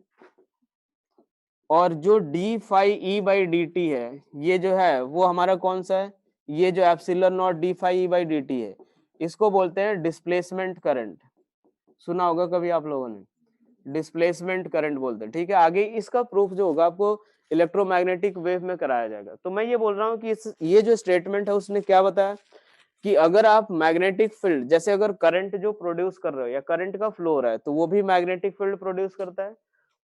और जो D phi E by D T है ये जो है वो हमारा कौन सा है, ये जो epsilon not D phi E by D T है इसको बोलते हैं डिस्प्लेसमेंट करंट। सुना होगा कभी आप लोगों ने, डिस्प्लेसमेंट करंट बोलते हैं, ठीक है। आगे इसका प्रूफ जो होगा आपको इलेक्ट्रोमैग्नेटिक वेव में कराया जाएगा। तो मैं ये बोल रहा हूँ कि ये जो स्टेटमेंट है उसने क्या बताया कि अगर आप मैग्नेटिक फील्ड जैसे अगर करंट जो प्रोड्यूस कर रहे हो या करंट का फ्लो हो रहा है तो वो भी मैग्नेटिक फील्ड प्रोड्यूस करता है,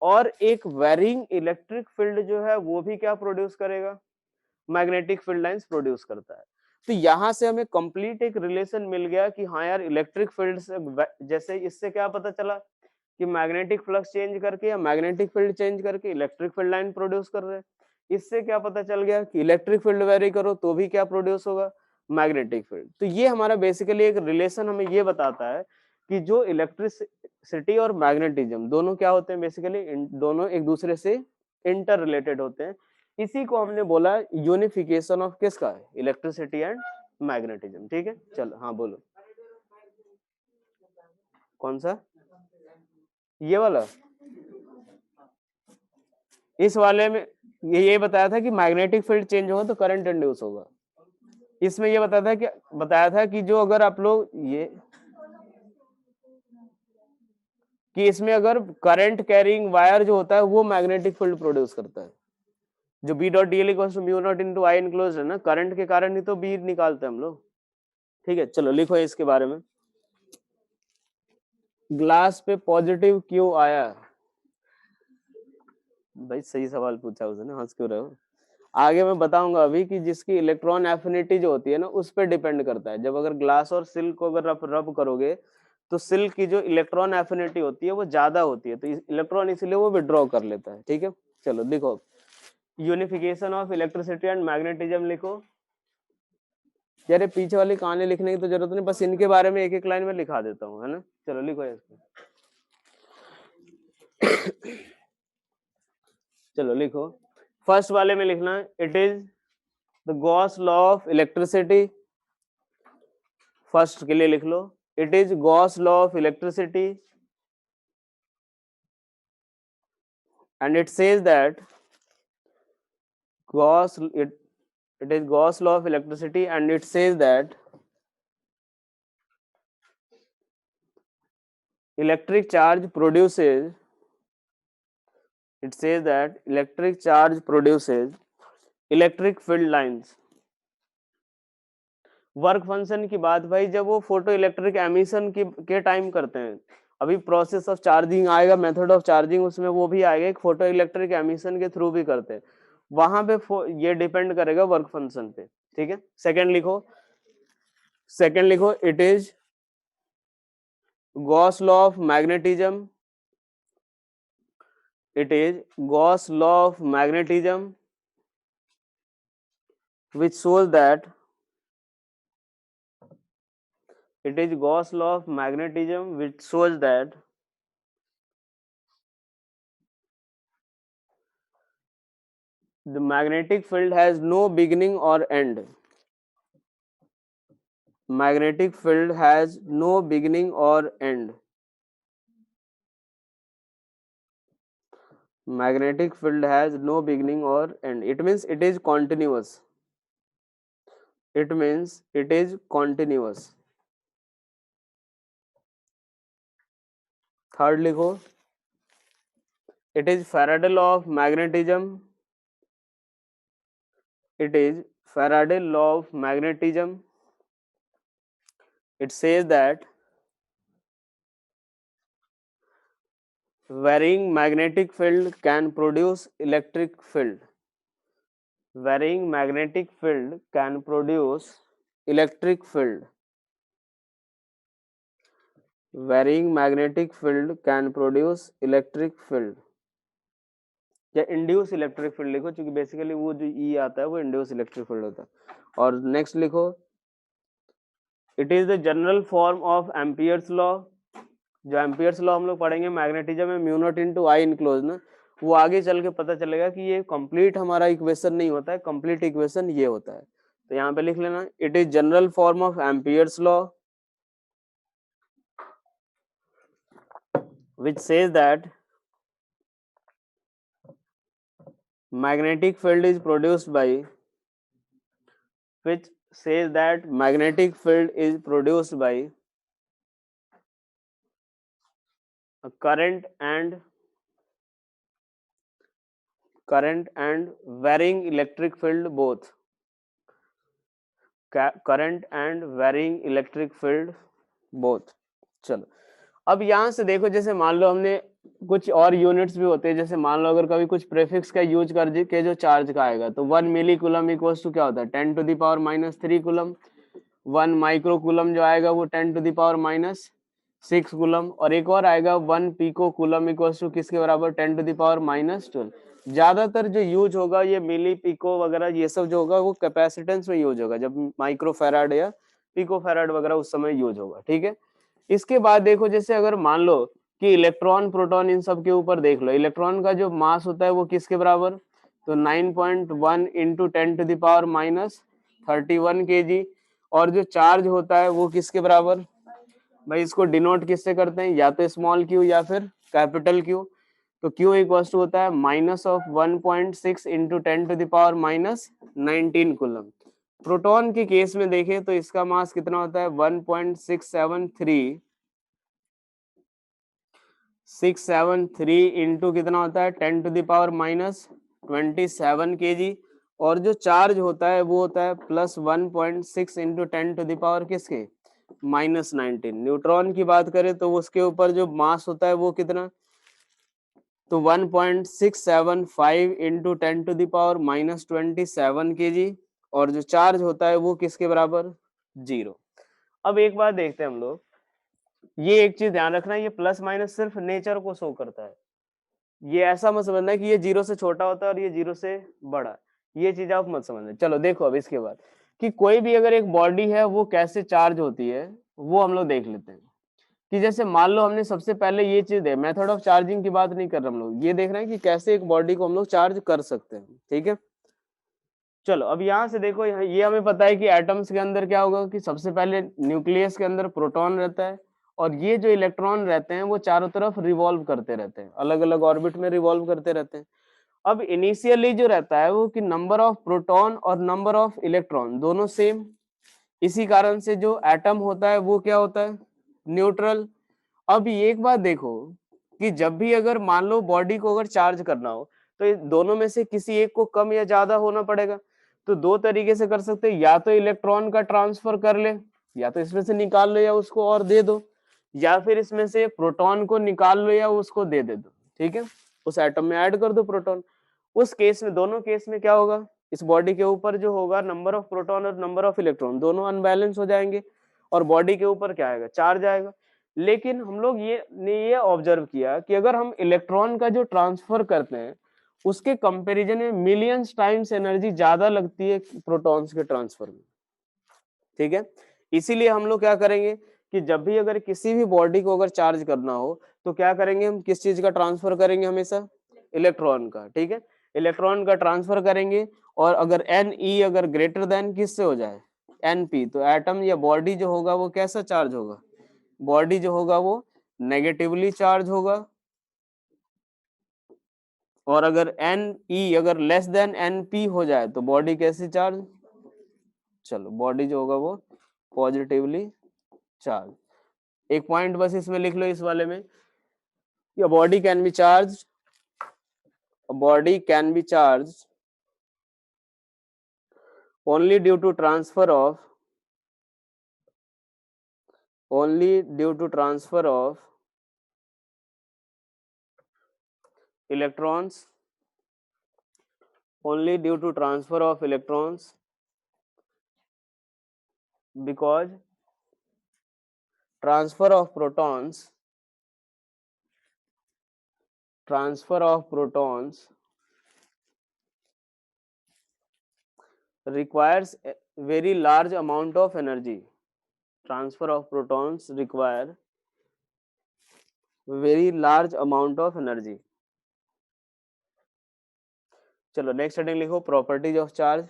और एक वेरिंग इलेक्ट्रिक फील्ड जो है वो भी क्या प्रोड्यूस करेगा, मैग्नेटिक फील्ड लाइंस प्रोड्यूस करता है। तो यहाँ से हमें कंप्लीट एक रिलेशन मिल गया कि हाँ यार इलेक्ट्रिक फील्ड से जैसे इससे क्या पता चला कि मैग्नेटिक फ्लक्स चेंज करके या मैग्नेटिक फील्ड चेंज करके इलेक्ट्रिक फील्ड लाइन प्रोड्यूस कर रहे हैं। इससे क्या पता चल गया कि इलेक्ट्रिक फील्ड वेरी करो तो भी क्या प्रोड्यूस होगा, मैग्नेटिक फील्ड। तो ये हमारा बेसिकली एक रिलेशन हमें ये बताता है कि जो इलेक्ट्रिसिटी और मैग्नेटिज्म दोनों क्या होते हैं, बेसिकली दोनों एक दूसरे से इंटर रिलेटेड होते हैं। इसी को हमने बोला यूनिफिकेशन ऑफ किसका, इलेक्ट्रिसिटी एंड मैग्नेटिज्म, ठीक है। चलो हाँ बोलो, कौन सा, ये वाला। इस वाले में ये बताया था कि मैग्नेटिक फील्ड चेंज होगा तो करंट इंड्यूस होगा। इसमें ये बताया था कि जो अगर आप लोग ये कि इसमें अगर करंट कैरिंग वायर जो होता है वो मैग्नेटिक फील्ड प्रोड्यूस करता है। जो B dot D L equals to mu naught into I enclosed है ना, करंट के कारण ही तो बी निकालते हैं हम लोग, ठीक है। चलो लिखो इसके बारे में, ग्लास पे पॉजिटिव क्यों आया, भाई सही सवाल पूछा उसने, हंस क्यों रहे हो। आगे मैं बताऊंगा अभी कि जिसकी इलेक्ट्रॉन एफिनिटी जो होती है ना उस पर डिपेंड करता है। जब अगर ग्लास और सिल्क को अगर रब करोगे तो सिल्क की जो इलेक्ट्रॉन एफिनिटी होती है वो ज्यादा होती है, तो इलेक्ट्रॉन इसलिए वो विड्रॉ कर लेता है, ठीक है। चलो देखो, unification of electricity and magnetism लिखो। यार पीछे वाली कहानी लिखने की तो जरूरत नहीं, बस इनके बारे में एक एक लाइन में लिखा देता हूँ, है ना। चलो लिखो इसको। चलो लिखो, फर्स्ट वाले में लिखना है it is the Gauss law of electricity. First के लिए लिख लो, it is Gauss law of electricity and it says that Gauss it is Gauss law of electricity and it says that electric charge produces electric field lines। Work function की बात भाई जब वो photo electric emission के time करते हैं, अभी process of charging आएगा, मेथड ऑफ चार्जिंग उसमें वो भी आएगा, एक फोटो इलेक्ट्रिक एमिशन के थ्रू भी करते हैं, वहां पे ये डिपेंड करेगा वर्क फंक्शन पे, ठीक है। सेकंड लिखो it is Gauss law of magnetism, it is Gauss law of magnetism which shows that it is Gauss law of magnetism which shows that the magnetic field has no beginning or end। Magnetic field has no beginning or end। Magnetic field has no beginning or end, it means it is continuous, it means it is continuous। Third लिखो, it is Faraday law of magnetism, it is Faraday law of magnetism, it says that varying magnetic field can produce electric field। Varying magnetic field can produce electric field। Varying magnetic field can produce electric field या induce electric field लिखो, क्योंकि basically वो जो ई आता है वो induce electric field होता है। और नेक्स्ट लिखो, it is the general form of Ampere's law. जो एम्पियर्स लॉ हम लोग पढ़ेंगे मैग्नेटिज्म में, म्यू नॉट इनटू आई इनक्लोज ना, वो आगे चल के पता चलेगा कि ये कंप्लीट हमारा इक्वेशन नहीं होता है, कंप्लीट इक्वेशन ये होता है। तो यहाँ पे लिख लेना, it is general form of Ampere's law which says that magnetic field is produced by a current and varying electric field both। current and varying electric field both। चलो अब यहाँ से देखो, जैसे मान लो हमने कुछ और यूनिट्स भी होते हैं, जैसे मान लो अगर कभी कुछ प्रेफिक्स का यूज कर के जो चार्ज का आएगा, तो 1 मिली कूलम इक्वल्स टू क्या होता है 10 to the power -3 coulomb. 1 micro coulomb जो आएगा वो 10 टू द पावर -6 कूलम। और एक और आएगा 1 पिको कूलम इक्वल्स टू किसके बराबर 10 टू द पावर -12। ज्यादातर जो यूज होगा ये मिली पिको वगैरह ये सब जो होगा वो कैपेसिटेंस में यूज होगा, जब माइक्रो फैराड या पिको फैराड वगैरह उस समय यूज होगा, ठीक है। इसके बाद देखो, जैसे अगर मान लो कि इलेक्ट्रॉन प्रोटॉन इन सब के ऊपर देख लो, इलेक्ट्रॉन का जो मास होता है वो किसके बराबर, तो 9.1 into 10 to the power -31 kg। और जो चार्ज होता है वो किसके बराबर, भाई इसको डिनोट किससे करते हैं, या तो स्मॉल क्यू या फिर कैपिटल क्यू। तो क्यू इक्वल्स टू होता है -1.6 into 10 to the power -19 coulomb. Proton के केस में देखें तो इसका मास कितना होता है 1.673 इंटू कितना होता है 10 टू द पावर -27 kg। और जो चार्ज होता है वो होता है +1.6 इंटू 10 टू द पावर किसके -19। न्यूट्रॉन की बात करें तो उसके ऊपर जो मास होता है वो कितना, तो 1.675 into 10 to the power -27 kg। और जो चार्ज होता है वो किसके बराबर 0। अब एक बात देखते हैं हम लोग, ये एक चीज ध्यान रखना, ये प्लस माइनस सिर्फ नेचर को शो करता है, ये ऐसा मत समझना कि ये 0 से छोटा होता है और ये 0 से बड़ा, ये चीज आप मत समझना। चलो देखो अब इसके बाद कि कोई भी अगर एक बॉडी है वो कैसे चार्ज होती है वो हम लोग देख लेते हैं। कि जैसे मान लो हमने सबसे पहले ये चीज है, मेथड ऑफ चार्जिंग की बात नहीं कर रहे हम लोग, ये देख रहे हैं कि कैसे एक बॉडी को हम लोग चार्ज कर सकते हैं। ठीक है, चलो अब यहाँ से देखो, ये हमें पता है कि एटम्स के अंदर क्या होगा कि सबसे पहले न्यूक्लियस के अंदर प्रोटॉन रहता है और ये जो इलेक्ट्रॉन रहते हैं वो चारों तरफ रिवॉल्व करते रहते हैं, अलग अलग ऑर्बिट में रिवॉल्व करते रहते हैं। अब इनिशियली जो रहता है वो कि नंबर ऑफ प्रोटॉन और नंबर ऑफ इलेक्ट्रॉन दोनों सेम, इसी कारण से जो एटम होता है वो क्या होता है, न्यूट्रल। अब एक बात देखो कि जब भी अगर मान लो बॉडी को अगर चार्ज करना हो तो ये दोनों में से किसी एक को कम या ज्यादा होना पड़ेगा। तो दो तरीके से कर सकते हैं, या तो इलेक्ट्रॉन का ट्रांसफर कर ले, या तो इसमें से निकाल लो या उसको और दे दो, या फिर इसमें से प्रोटॉन को निकाल लो या उसको दे दो। ठीक है, उस एटम में ऐड कर दो प्रोटॉन। उस केस में, दोनों केस में क्या होगा, इस बॉडी के ऊपर जो होगा नंबर ऑफ प्रोटॉन और नंबर ऑफ इलेक्ट्रॉन दोनों अनबैलेंस हो जाएंगे और बॉडी के ऊपर क्या आएगा, चार्ज आएगा। लेकिन हम लोग ये ऑब्जर्व किया कि अगर हम इलेक्ट्रॉन का जो ट्रांसफर करते हैं उसके कंपैरिजन में मिलियंस टाइम्स एनर्जी ज्यादा लगती है प्रोटॉन्स के ट्रांसफर में। ठीक है, इसीलिए हम लोग क्या करेंगे कि जब भी अगर किसी भी बॉडी को अगर चार्ज करना हो तो क्या करेंगे, हम किस चीज का ट्रांसफर करेंगे, हमेशा इलेक्ट्रॉन का। ठीक है, इलेक्ट्रॉन का ट्रांसफर करेंगे और अगर एन ई अगर ग्रेटर देन किससे हो जाए, एन पी, तो एटम या बॉडी जो होगा वो कैसा चार्ज होगा, बॉडी जो होगा वो नेगेटिवली चार्ज होगा। और अगर एन ई अगर लेस देन एन पी हो जाए तो बॉडी कैसी चार्ज, चलो बॉडी जो होगा वो पॉजिटिवली चार्ज। एक पॉइंट बस इसमें लिख लो इस वाले में, a body can be charged, a body can be charged only due to transfer of, only due to transfer of electrons, only due to transfer of electrons, because transfer of protons, transfer of protons requires a very large amount of energy, transfer of protons require very large amount of energy। चलो next heading लिखो, properties of charge.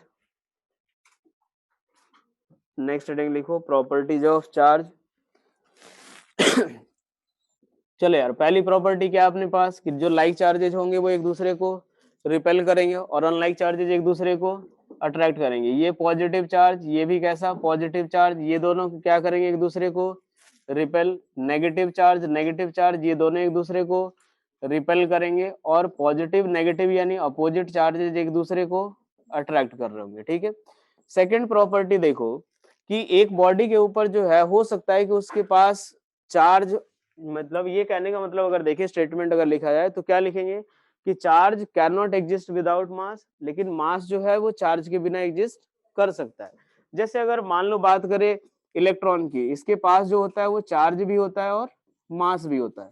Next heading लिखो, properties of charge. चलो यार, पहली property क्या है अपने पास कि जो लाइक चार्जेज होंगे वो एक दूसरे को रिपेल करेंगे और अनलाइक चार्जेज एक दूसरे को अट्रैक्ट करेंगे। ये पॉजिटिव चार्ज, ये भी कैसा पॉजिटिव चार्ज, ये दोनों क्या करेंगे, एक दूसरे को रिपेल। नेगेटिव चार्ज ये दोनों एक दूसरे को रिपेल करेंगे और पॉजिटिव नेगेटिव यानी अपोजिट चार्जेज एक दूसरे को अट्रैक्ट कर रहे होंगे। ठीक है, सेकेंड प्रॉपर्टी देखो कि एक बॉडी के ऊपर जो है हो सकता है कि उसके पास चार्ज, मतलब ये कहने का मतलब अगर देखिए स्टेटमेंट अगर लिखा जाए तो क्या लिखेंगे कि charge can not exist without mass, लेकिन मास जो है वो चार्ज के बिना एग्जिस्ट कर सकता है। जैसे अगर मान लो बात करें इलेक्ट्रॉन की, इसके पास जो होता है वो चार्ज भी होता है और मास भी होता है।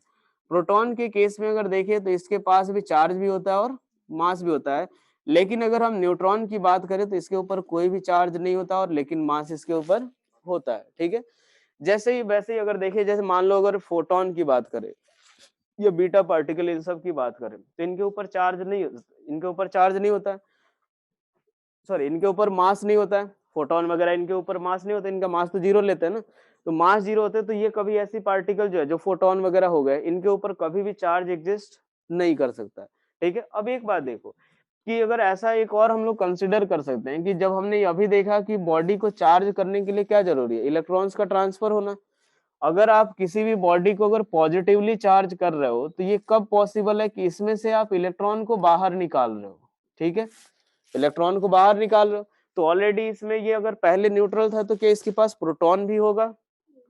प्रोटॉन के केस में अगर देखें तो इसके पास भी चार्ज भी होता है और मास भी होता है। लेकिन अगर हम न्यूट्रॉन की बात करें तो इसके ऊपर कोई भी चार्ज नहीं होता और लेकिन मास इसके ऊपर होता है। ठीक है, जैसे ही वैसे ही अगर देखें, जैसे मान लो अगर फोटोन की बात करें या बीटा पार्टिकल इन सब की बात करें तो इनके ऊपर चार्ज नहीं, इनके ऊपर चार्ज नहीं होता है, सॉरी इनके ऊपर मास नहीं होता है। फोटोन वगैरह इनके ऊपर मास नहीं होता, इनका मास तो जीरो लेते हैं ना, तो मास जीरो होते हैं तो ये कभी ऐसी पार्टिकल जो है जो फोटोन वगैरह हो गए इनके ऊपर कभी भी चार्ज एग्जिस्ट नहीं कर सकता है। ठीक है, अब एक बात देखो कि अगर ऐसा एक और हम लोग कंसिडर कर सकते हैं कि जब हमने अभी देखा कि बॉडी को चार्ज करने के लिए क्या जरूरी है, इलेक्ट्रॉन्स का ट्रांसफर होना। अगर आप किसी भी बॉडी को अगर पॉजिटिवली चार्ज कर रहे हो तो ये कब पॉसिबल है कि इसमें से आप इलेक्ट्रॉन को बाहर निकाल रहे हो। ठीक है, इलेक्ट्रॉन को बाहर निकाल रहे हो तो ऑलरेडी इसमें ये अगर पहले न्यूट्रल था तो क्या इसके पास प्रोटॉन भी होगा,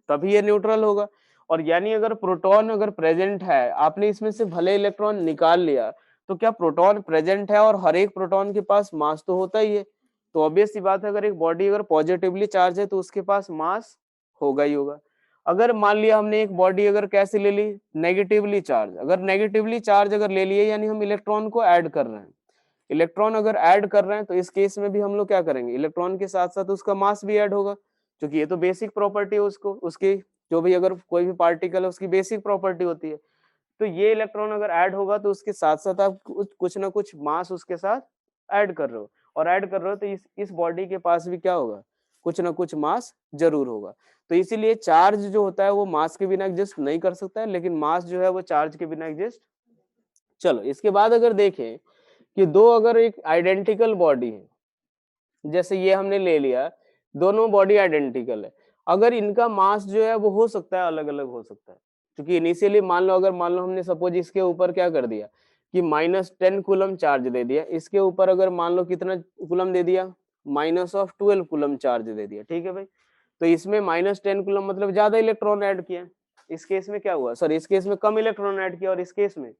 तभी ये न्यूट्रल होगा। और यानी अगर प्रोटॉन अगर प्रेजेंट है, आपने इसमें से भले इलेक्ट्रॉन निकाल लिया तो क्या प्रोटॉन प्रेजेंट है और हर एक प्रोटॉन के पास मास तो होता ही है। तो ऑब्वियस सी बात है, अगर एक बॉडी अगर पॉजिटिवली चार्ज है तो उसके पास मास होगा ही होगा। अगर मान लिया हमने एक बॉडी अगर कैसे ले ली, नेगेटिवली चार्ज, अगर नेगेटिवली चार्ज अगर ले लिए यानी हम इलेक्ट्रॉन को ऐड कर रहे हैं, इलेक्ट्रॉन अगर ऐड कर रहे हैं तो इस केस में भी हम लोग क्या करेंगे, इलेक्ट्रॉन के साथ साथ उसका मास भी ऐड होगा, क्योंकि ये तो बेसिक प्रॉपर्टी है उसको, उसकी जो भी अगर कोई भी पार्टिकल है उसकी बेसिक प्रॉपर्टी होती है। तो ये इलेक्ट्रॉन अगर ऐड होगा तो उसके साथ साथ आप कुछ ना कुछ मास उसके साथ ऐड कर रहे हो, और ऐड कर रहे हो तो इस बॉडी के पास भी क्या होगा, कुछ ना कुछ मास जरूर होगा। तो इसीलिए चार्ज जो होता है वो मास के बिना एग्जिस्ट नहीं कर सकता है, लेकिन मास जो है वो चार्ज के बिना एग्जिस्ट। चलो इसके बाद अगर देखें कि दो अगर एक आइडेंटिकल बॉडी है, जैसे ये हमने ले लिया, दोनों बॉडी आइडेंटिकल है, अगर इनका मास जो है वो हो सकता है अलग अलग हो सकता है, क्योंकि इनिशियली मान लो हमने सपोज इसके ऊपर क्या कर दिया कि -10 कूलम चार्ज दे दिया, इसके ऊपर अगर मान लो कितना कूलम दे दिया, -12 कूलम चार्ज दे दिया, ठीक है भाई। तो इसमें -10 कूलम मतलब ज्यादा इलेक्ट्रॉन ऐड किया, इस केस में क्या हुआ, सॉरी इस केस में कम इलेक्ट्रॉन ऐड किया और इस केस में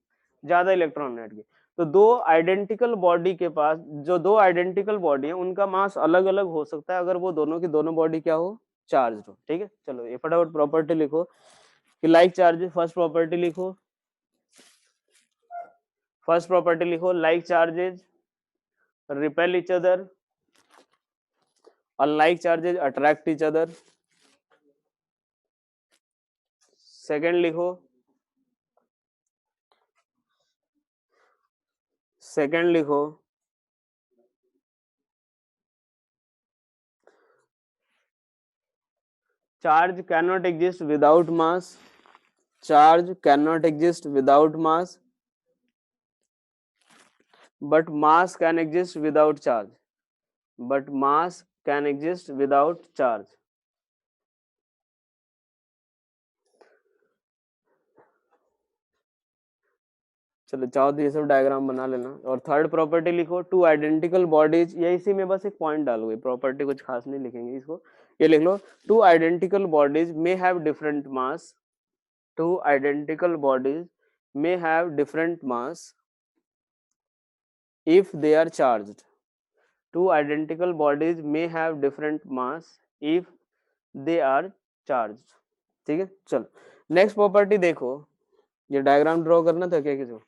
ज्यादा इलेक्ट्रॉन ऐड किया। तो दो आइडेंटिकल बॉडी के पास, जो दो आइडेंटिकल बॉडी है उनका मास अलग अलग हो सकता है अगर वो दोनों की दोनों बॉडी क्या हो, चार्ज हो, ठीक है। चलो ये फटाफट प्रॉपर्टी लिखो कि लाइक चार्ज, फर्स्ट प्रॉपर्टी लिखो, फर्स्ट प्रॉपर्टी लिखो, like charges repel each other, unlike charges attract each other. Second लिखो, सेकंड लिखो, charge can not exist without mass, charge can not exist without mass, but mass can exist without charge, but mass can exist without charge। चलो चाहो तो ये सब diagram बना लेना। और थर्ड प्रॉपर्टी लिखो, टू आइडेंटिकल बॉडीज, ये इसी में बस एक पॉइंट डालोगे, प्रॉपर्टी कुछ खास नहीं लिखेंगे इसको, ये लिख लो, two identical bodies may have different mass, two identical bodies may have different mass if they are charged, two identical bodies may have different mass if they are charged, ठीक है। चलो नेक्स्ट प्रॉपर्टी देखो, ये diagram draw करना था क्या किसी को,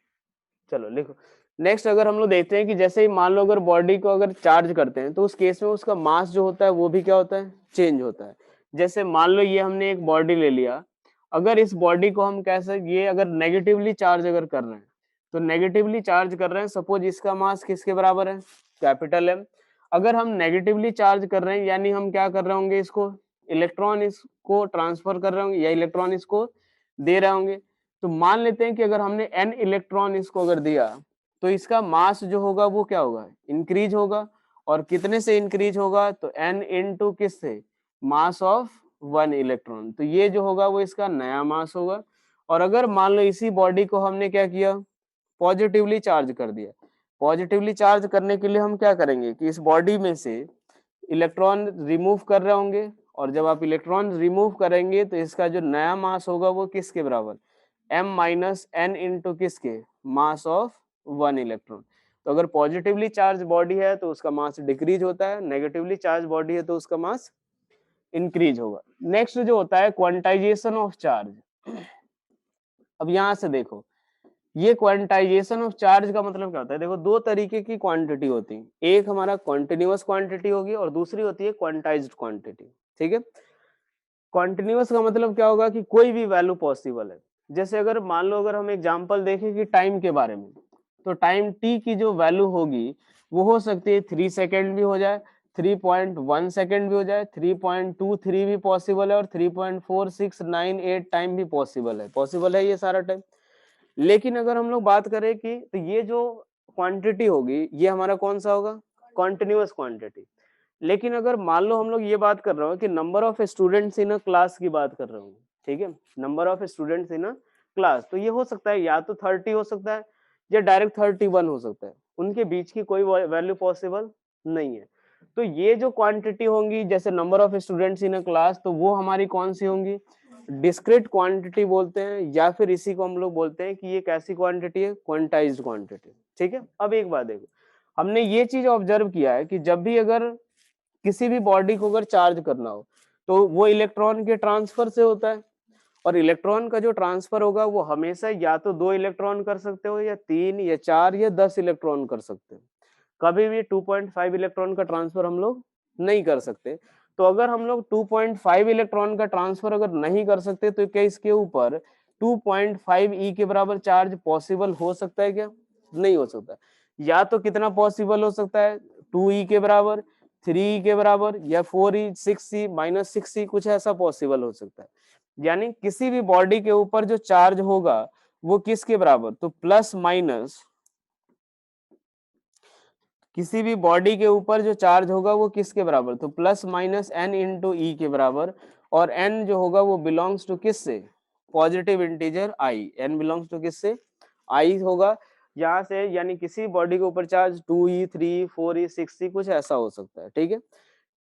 चलो लिखो। नेक्स्ट अगर हम लोग देखते हैं कि जैसे ही मान लो अगर बॉडी को अगर चार्ज करते हैं तो उस केस में उसका मास जो होता है वो भी क्या होता है, चेंज होता है। जैसे मान लो ये हमने एक बॉडी ले लिया, अगर इस बॉडी को हम कैसे, ये अगर नेगेटिवली चार्ज अगर कर रहे हैं तो नेगेटिवली चार्ज कर रहे हैं, सपोज इसका मास किसके बराबर है, कैपिटल एम। अगर हम नेगेटिवली चार्ज कर रहे हैं यानी हम क्या कर रहे होंगे, इसको इलेक्ट्रॉन इसको ट्रांसफर कर रहे होंगे या इलेक्ट्रॉन इसको दे रहे होंगे। तो मान लेते हैं कि अगर हमने n इलेक्ट्रॉन इसको अगर दिया तो इसका मास जो होगा वो क्या होगा, इंक्रीज होगा, और कितने से इंक्रीज होगा, तो n इंटू किस से, मास ऑफ 1 इलेक्ट्रॉन, तो ये जो होगा वो इसका नया मास होगा। और अगर मान लो इसी बॉडी को हमने क्या किया, पॉजिटिवली चार्ज कर दिया, पॉजिटिवली चार्ज करने के लिए हम क्या करेंगे कि इस बॉडी में से इलेक्ट्रॉन रिमूव कर रहे होंगे, और जब आप इलेक्ट्रॉन रिमूव करेंगे तो इसका जो नया मास होगा वो किसके बराबर, m माइनस एन इंटू किसके, मास ऑफ 1 इलेक्ट्रॉन। तो अगर पॉजिटिवली चार्ज बॉडी है तो उसका मास डिक्रीज होता है, नेगेटिवली चार्ज बॉडी है तो उसका मास इंक्रीज होगा। नेक्स्ट जो होता है क्वांटाइजेशन ऑफ चार्ज। अब यहां से देखो, ये क्वांटाइजेशन ऑफ चार्ज का मतलब क्या होता है, देखो दो तरीके की क्वांटिटी होती है, एक हमारा कॉन्टिन्यूअस क्वांटिटी होगी और दूसरी होती है क्वांटाइज्ड क्वांटिटी, ठीक है। कॉन्टिन्यूअस का मतलब क्या होगा कि कोई भी वैल्यू पॉसिबल है। जैसे अगर मान लो अगर हम एग्जांपल देखें कि टाइम के बारे में, तो टाइम टी की जो वैल्यू होगी वो हो सकती है 3 सेकेंड भी हो जाए, 3.1 सेकेंड भी हो जाए, 3.23 भी पॉसिबल है, और 3.4698 टाइम भी पॉसिबल है ये सारा टाइम। लेकिन अगर हम लोग बात करें कि तो ये जो क्वांटिटी होगी ये हमारा कौन सा होगा, कॉन्टिन्यूअस क्वांटिटी। लेकिन अगर मान लो हम लोग ये बात कर रहे हो कि number of students in a class की बात कर रहे हो, ठीक है, number of students in a class, तो ये हो सकता है या तो 30 हो सकता है या डायरेक्ट 31 हो सकता है, उनके बीच की कोई वैल्यू पॉसिबल नहीं है। तो ये जो क्वांटिटी होंगी जैसे number of students in a class, तो वो हमारी कौन सी होंगी, डिस्क्रीट क्वांटिटी बोलते हैं, या फिर इसी को हम लोग बोलते हैं कि ये कैसी क्वांटिटी है, क्वांटाइज्ड क्वांटिटी, ठीक है। अब एक बात देखो, हमने ये चीज ऑब्जर्व किया है कि जब भी अगर किसी भी बॉडी को अगर चार्ज करना हो तो वो इलेक्ट्रॉन के ट्रांसफर से होता है, और इलेक्ट्रॉन का जो ट्रांसफर होगा वो हमेशा या तो 2 इलेक्ट्रॉन कर सकते हो या 3 या 4 या 10 इलेक्ट्रॉन कर सकते हो। कभी भी 2.5 इलेक्ट्रॉन का ट्रांसफर हम लोग नहीं कर सकते। तो अगर हम लोग 2.5 इलेक्ट्रॉन का ट्रांसफर अगर नहीं कर सकते तो क्या इसके ऊपर 2.5 ई के बराबर चार्ज पॉसिबल हो सकता है क्या? नहीं हो सकता। या तो कितना पॉसिबल हो सकता है, 2 ई के बराबर, 3 ई के बराबर, या 4 ई, 6 ई, -6 ई, कुछ ऐसा पॉसिबल हो सकता है। यानी किसी भी बॉडी के ऊपर जो चार्ज होगा वो किसके बराबर, तो प्लस माइनस, किसी भी बॉडी के ऊपर जो चार्ज होगा वो किसके बराबर, तो plus minus N into E के बराबर। और एन जो होगा वो बिलोंग्स टू किससे, positive integer I, N belongs to किससे, आई होगा। यहाँ से यानी किसी बॉडी के ऊपर charge 2e, 3e, 4e, 6e, कुछ ऐसा हो सकता है। ठीक है,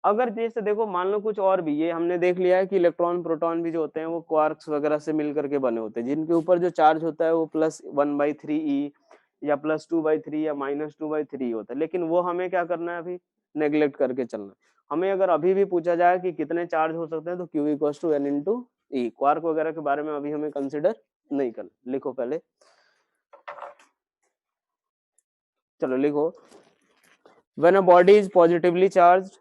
अगर जैसे देखो मान लो कुछ और भी, ये हमने देख लिया है कि इलेक्ट्रॉन प्रोटॉन भी जो होते हैं वो क्वार्क्स वगैरह से मिल करके बने होते हैं, जिनके ऊपर जो चार्ज होता है वो +1/3e या +2/3 या -2/3 होता है। लेकिन वो हमें क्या करना है, अभी नेग्लेक्ट करके चलना है। हमें अगर अभी भी पूछा जाए कि कितने चार्ज हो सकते हैं तो Q = N × E, क्वार्क वगैरह के बारे में अभी हमें कंसिडर नहीं करना। लिखो पहले, चलो लिखो, when a body is positively charged,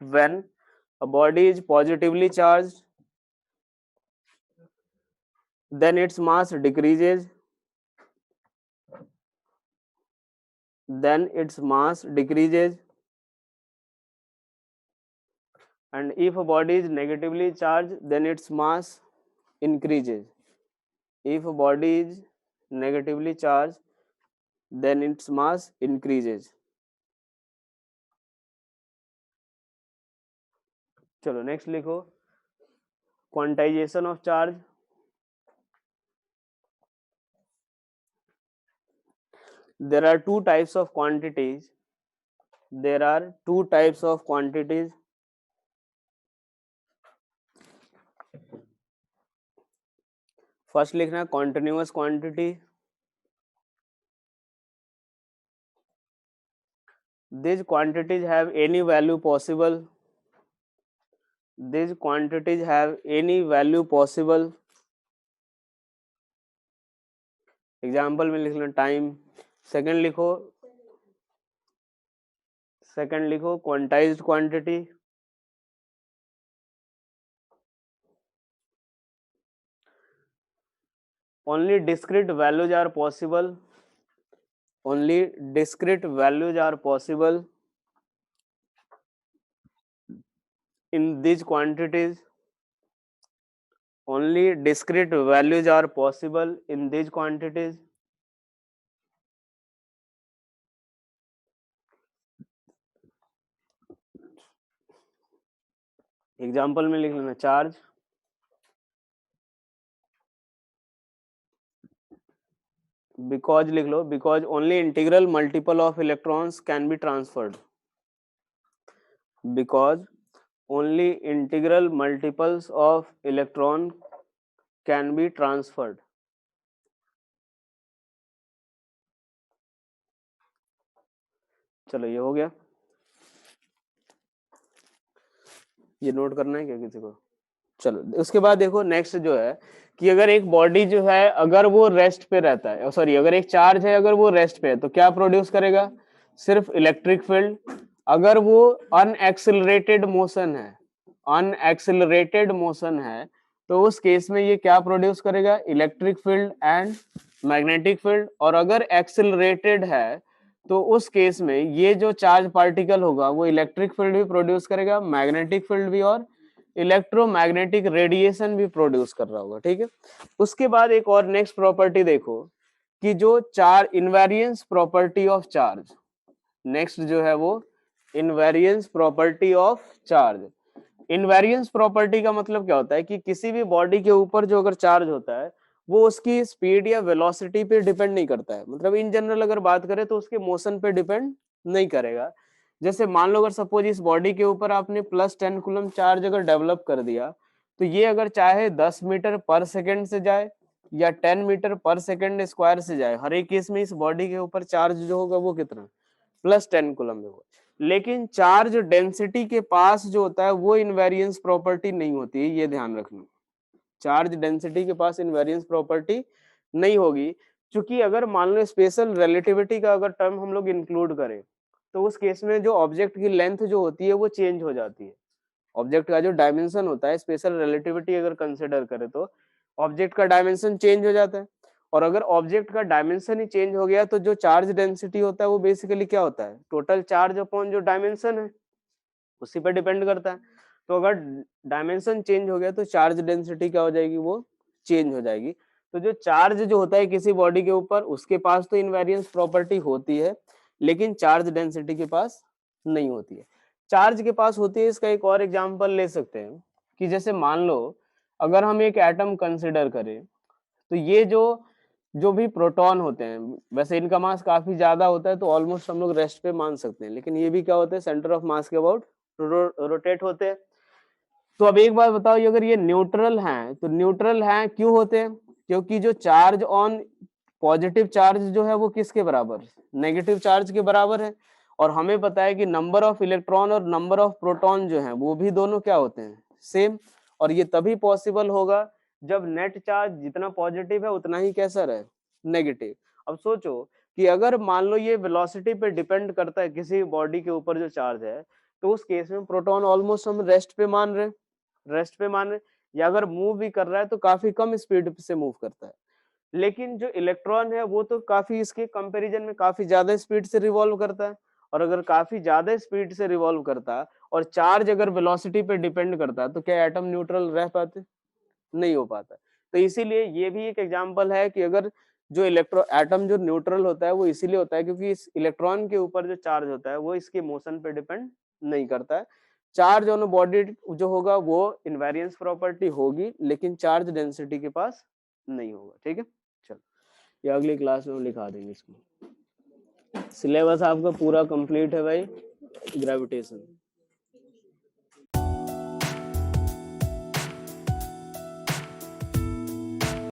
when a body is positively charged, then its mass decreases, then its mass decreases. And if a body is negatively charged, then its mass increases. If a body is negatively charged, then its mass increases. चलो next लिखो, quantization of charge. There are two types of quantities. There are two types of quantities. First लिखना continuous quantity. These quantities have any value possible. These quantities have any value possible. Example में लिख लो time. Second लिखो quantized quantity. Only discrete values are possible. Only discrete values are possible in these quantities. Only discrete values are possible in these quantities. Example में लिख लेना charge. Because लिख लो, because only integral multiple of electrons can be transferred. Because only integral multiples of electron can be transferred. चलो ये हो गया, ये नोट करना है क्या किसी को? चलो उसके बाद देखो नेक्स्ट जो है कि अगर एक बॉडी जो है अगर वो रेस्ट पे रहता है, सॉरी अगर एक चार्ज है अगर वो रेस्ट पे है तो क्या प्रोड्यूस करेगा, सिर्फ इलेक्ट्रिक फील्ड। अगर वो अनएक्सिलरेटेड मोशन है, अनएक्सिलरेटेड मोशन है तो उस केस में ये क्या प्रोड्यूस करेगा, electric field and magnetic field. और अगर एक्सिलरेटेड है तो उस केस में ये जो चार्ज पार्टिकल होगा वो इलेक्ट्रिक फील्ड भी प्रोड्यूस करेगा, मैग्नेटिक फील्ड भी, और इलेक्ट्रोमैग्नेटिक रेडिएशन भी प्रोड्यूस कर रहा होगा। ठीक है, उसके बाद एक और नेक्स्ट प्रॉपर्टी देखो कि जो charge invariance property of charge, next जो है वो invariance property of charge. Invariance property का मतलब क्या होता है कि किसी भी बॉडी के ऊपर जो अगर चार्ज होता है वो उसकी स्पीड या वेलोसिटी पे डिपेंड नहीं करता है, मतलब इन जनरल अगर बात करें तो उसके मोशन पे डिपेंड नहीं करेगा। जैसे मान लो अगर सपोज इस बॉडी के ऊपर आपने +10 कूलम चार्ज अगर डेवलप कर दिया तो ये अगर चाहे 10 मीटर पर सेकेंड से जाए या 10 मीटर पर सेकेंड स्क्वायर से जाए, हर एक केस में इस बॉडी के ऊपर चार्ज जो होगा वो कितना, +10 कूलम होगा। लेकिन चार्ज डेंसिटी के पास जो होता है वो इनवेरिएंस प्रॉपर्टी नहीं होती है, ये ध्यान रखना। चार्ज डेंसिटी के पास इनवेरिएंस प्रॉपर्टी नहीं होगी, क्योंकि अगर मान लो स्पेशल रिलेटिविटी का अगर टर्म हम लोग इंक्लूड करें तो उस केस में जो ऑब्जेक्ट की लेंथ जो होती है वो चेंज हो जाती है। ऑब्जेक्ट का जो डायमेंशन होता है, स्पेशल रिलेटिविटी अगर कंसिडर करें तो ऑब्जेक्ट का डायमेंशन चेंज हो जाता है। और अगर ऑब्जेक्ट का डायमेंशन ही चेंज हो गया तो जो चार्ज डेंसिटी होता है वो बेसिकली क्या होता है, टोटल चार्ज अपॉन जो डायमेंशन है उसी पर डिपेंड करता है। तो अगर डायमेंशन चेंज हो गया तो चार्ज डेंसिटी क्या हो जाएगी, वो चेंज हो जाएगी। तो जो चार्ज जो होता है किसी बॉडी के ऊपर, उसके पास तो इनवेरियंस प्रॉपर्टी होती है, लेकिन चार्ज डेंसिटी के पास नहीं होती है। चार्ज के पास होती है, इसका एक और एग्जांपल ले सकते हैं कि जैसे मान लो अगर हम एक एटम कंसिडर करें, तो ये जो जो भी प्रोटॉन होते हैं, वैसे इनका मास काफी ज्यादा होता है तो ऑलमोस्ट हम लोग रेस्ट पे मान सकते हैं, लेकिन ये भी क्या होते हैं, सेंटर ऑफ मास के अबाउट रोटेट होते हैं। तो अब एक बात बताओ, ये अगर ये न्यूट्रल हैं तो न्यूट्रल हैं क्यों होते हैं, क्योंकि जो चार्ज ऑन पॉजिटिव चार्ज जो है वो किसके बराबर, नेगेटिव चार्ज के बराबर है। और हमें पता है कि नंबर ऑफ इलेक्ट्रॉन और नंबर ऑफ प्रोटॉन जो है वो भी दोनों क्या होते हैं, सेम। और ये तभी पॉसिबल होगा जब नेट चार्ज जितना पॉजिटिव है उतना ही कैसा रहे, नेगेटिव। अब सोचो कि अगर मान लो ये वेलोसिटी पे डिपेंड करता है किसी बॉडी के ऊपर जो चार्ज है, तो उस केस में प्रोटॉन ऑलमोस्ट हम रेस्ट पे मान रहे, या अगर मूव भी कर रहा है तो काफी कम स्पीड से मूव करता है। लेकिन जो इलेक्ट्रॉन है वो तो काफी इसके कंपैरिजन में काफी ज्यादा स्पीड से रिवॉल्व करता है। और अगर काफी ज्यादा स्पीड से रिवॉल्व करता है और चार्ज अगर वेलोसिटी पे डिपेंड करता है, तो क्या एटम न्यूट्रल रह पाते, नहीं हो पाता। तो इसीलिए ये भी एक एग्जांपल है कि अगर जो इलेक्ट्रो एटम जो न्यूट्रल होता है वो इसीलिए होता है क्योंकि इस इलेक्ट्रॉन के ऊपर जो चार्ज होता है वो इसके मोशन पे डिपेंड नहीं करता है। चार्ज ऑन बॉडी जो होगा वो इनवेरियंस प्रॉपर्टी होगी, लेकिन चार्ज डेंसिटी के पास नहीं होगा। ठीक है, चलो ये अगली क्लास में हम लिखा देंगे इसको। सिलेबस आपका पूरा कंप्लीट है भाई, ग्रेविटेशन।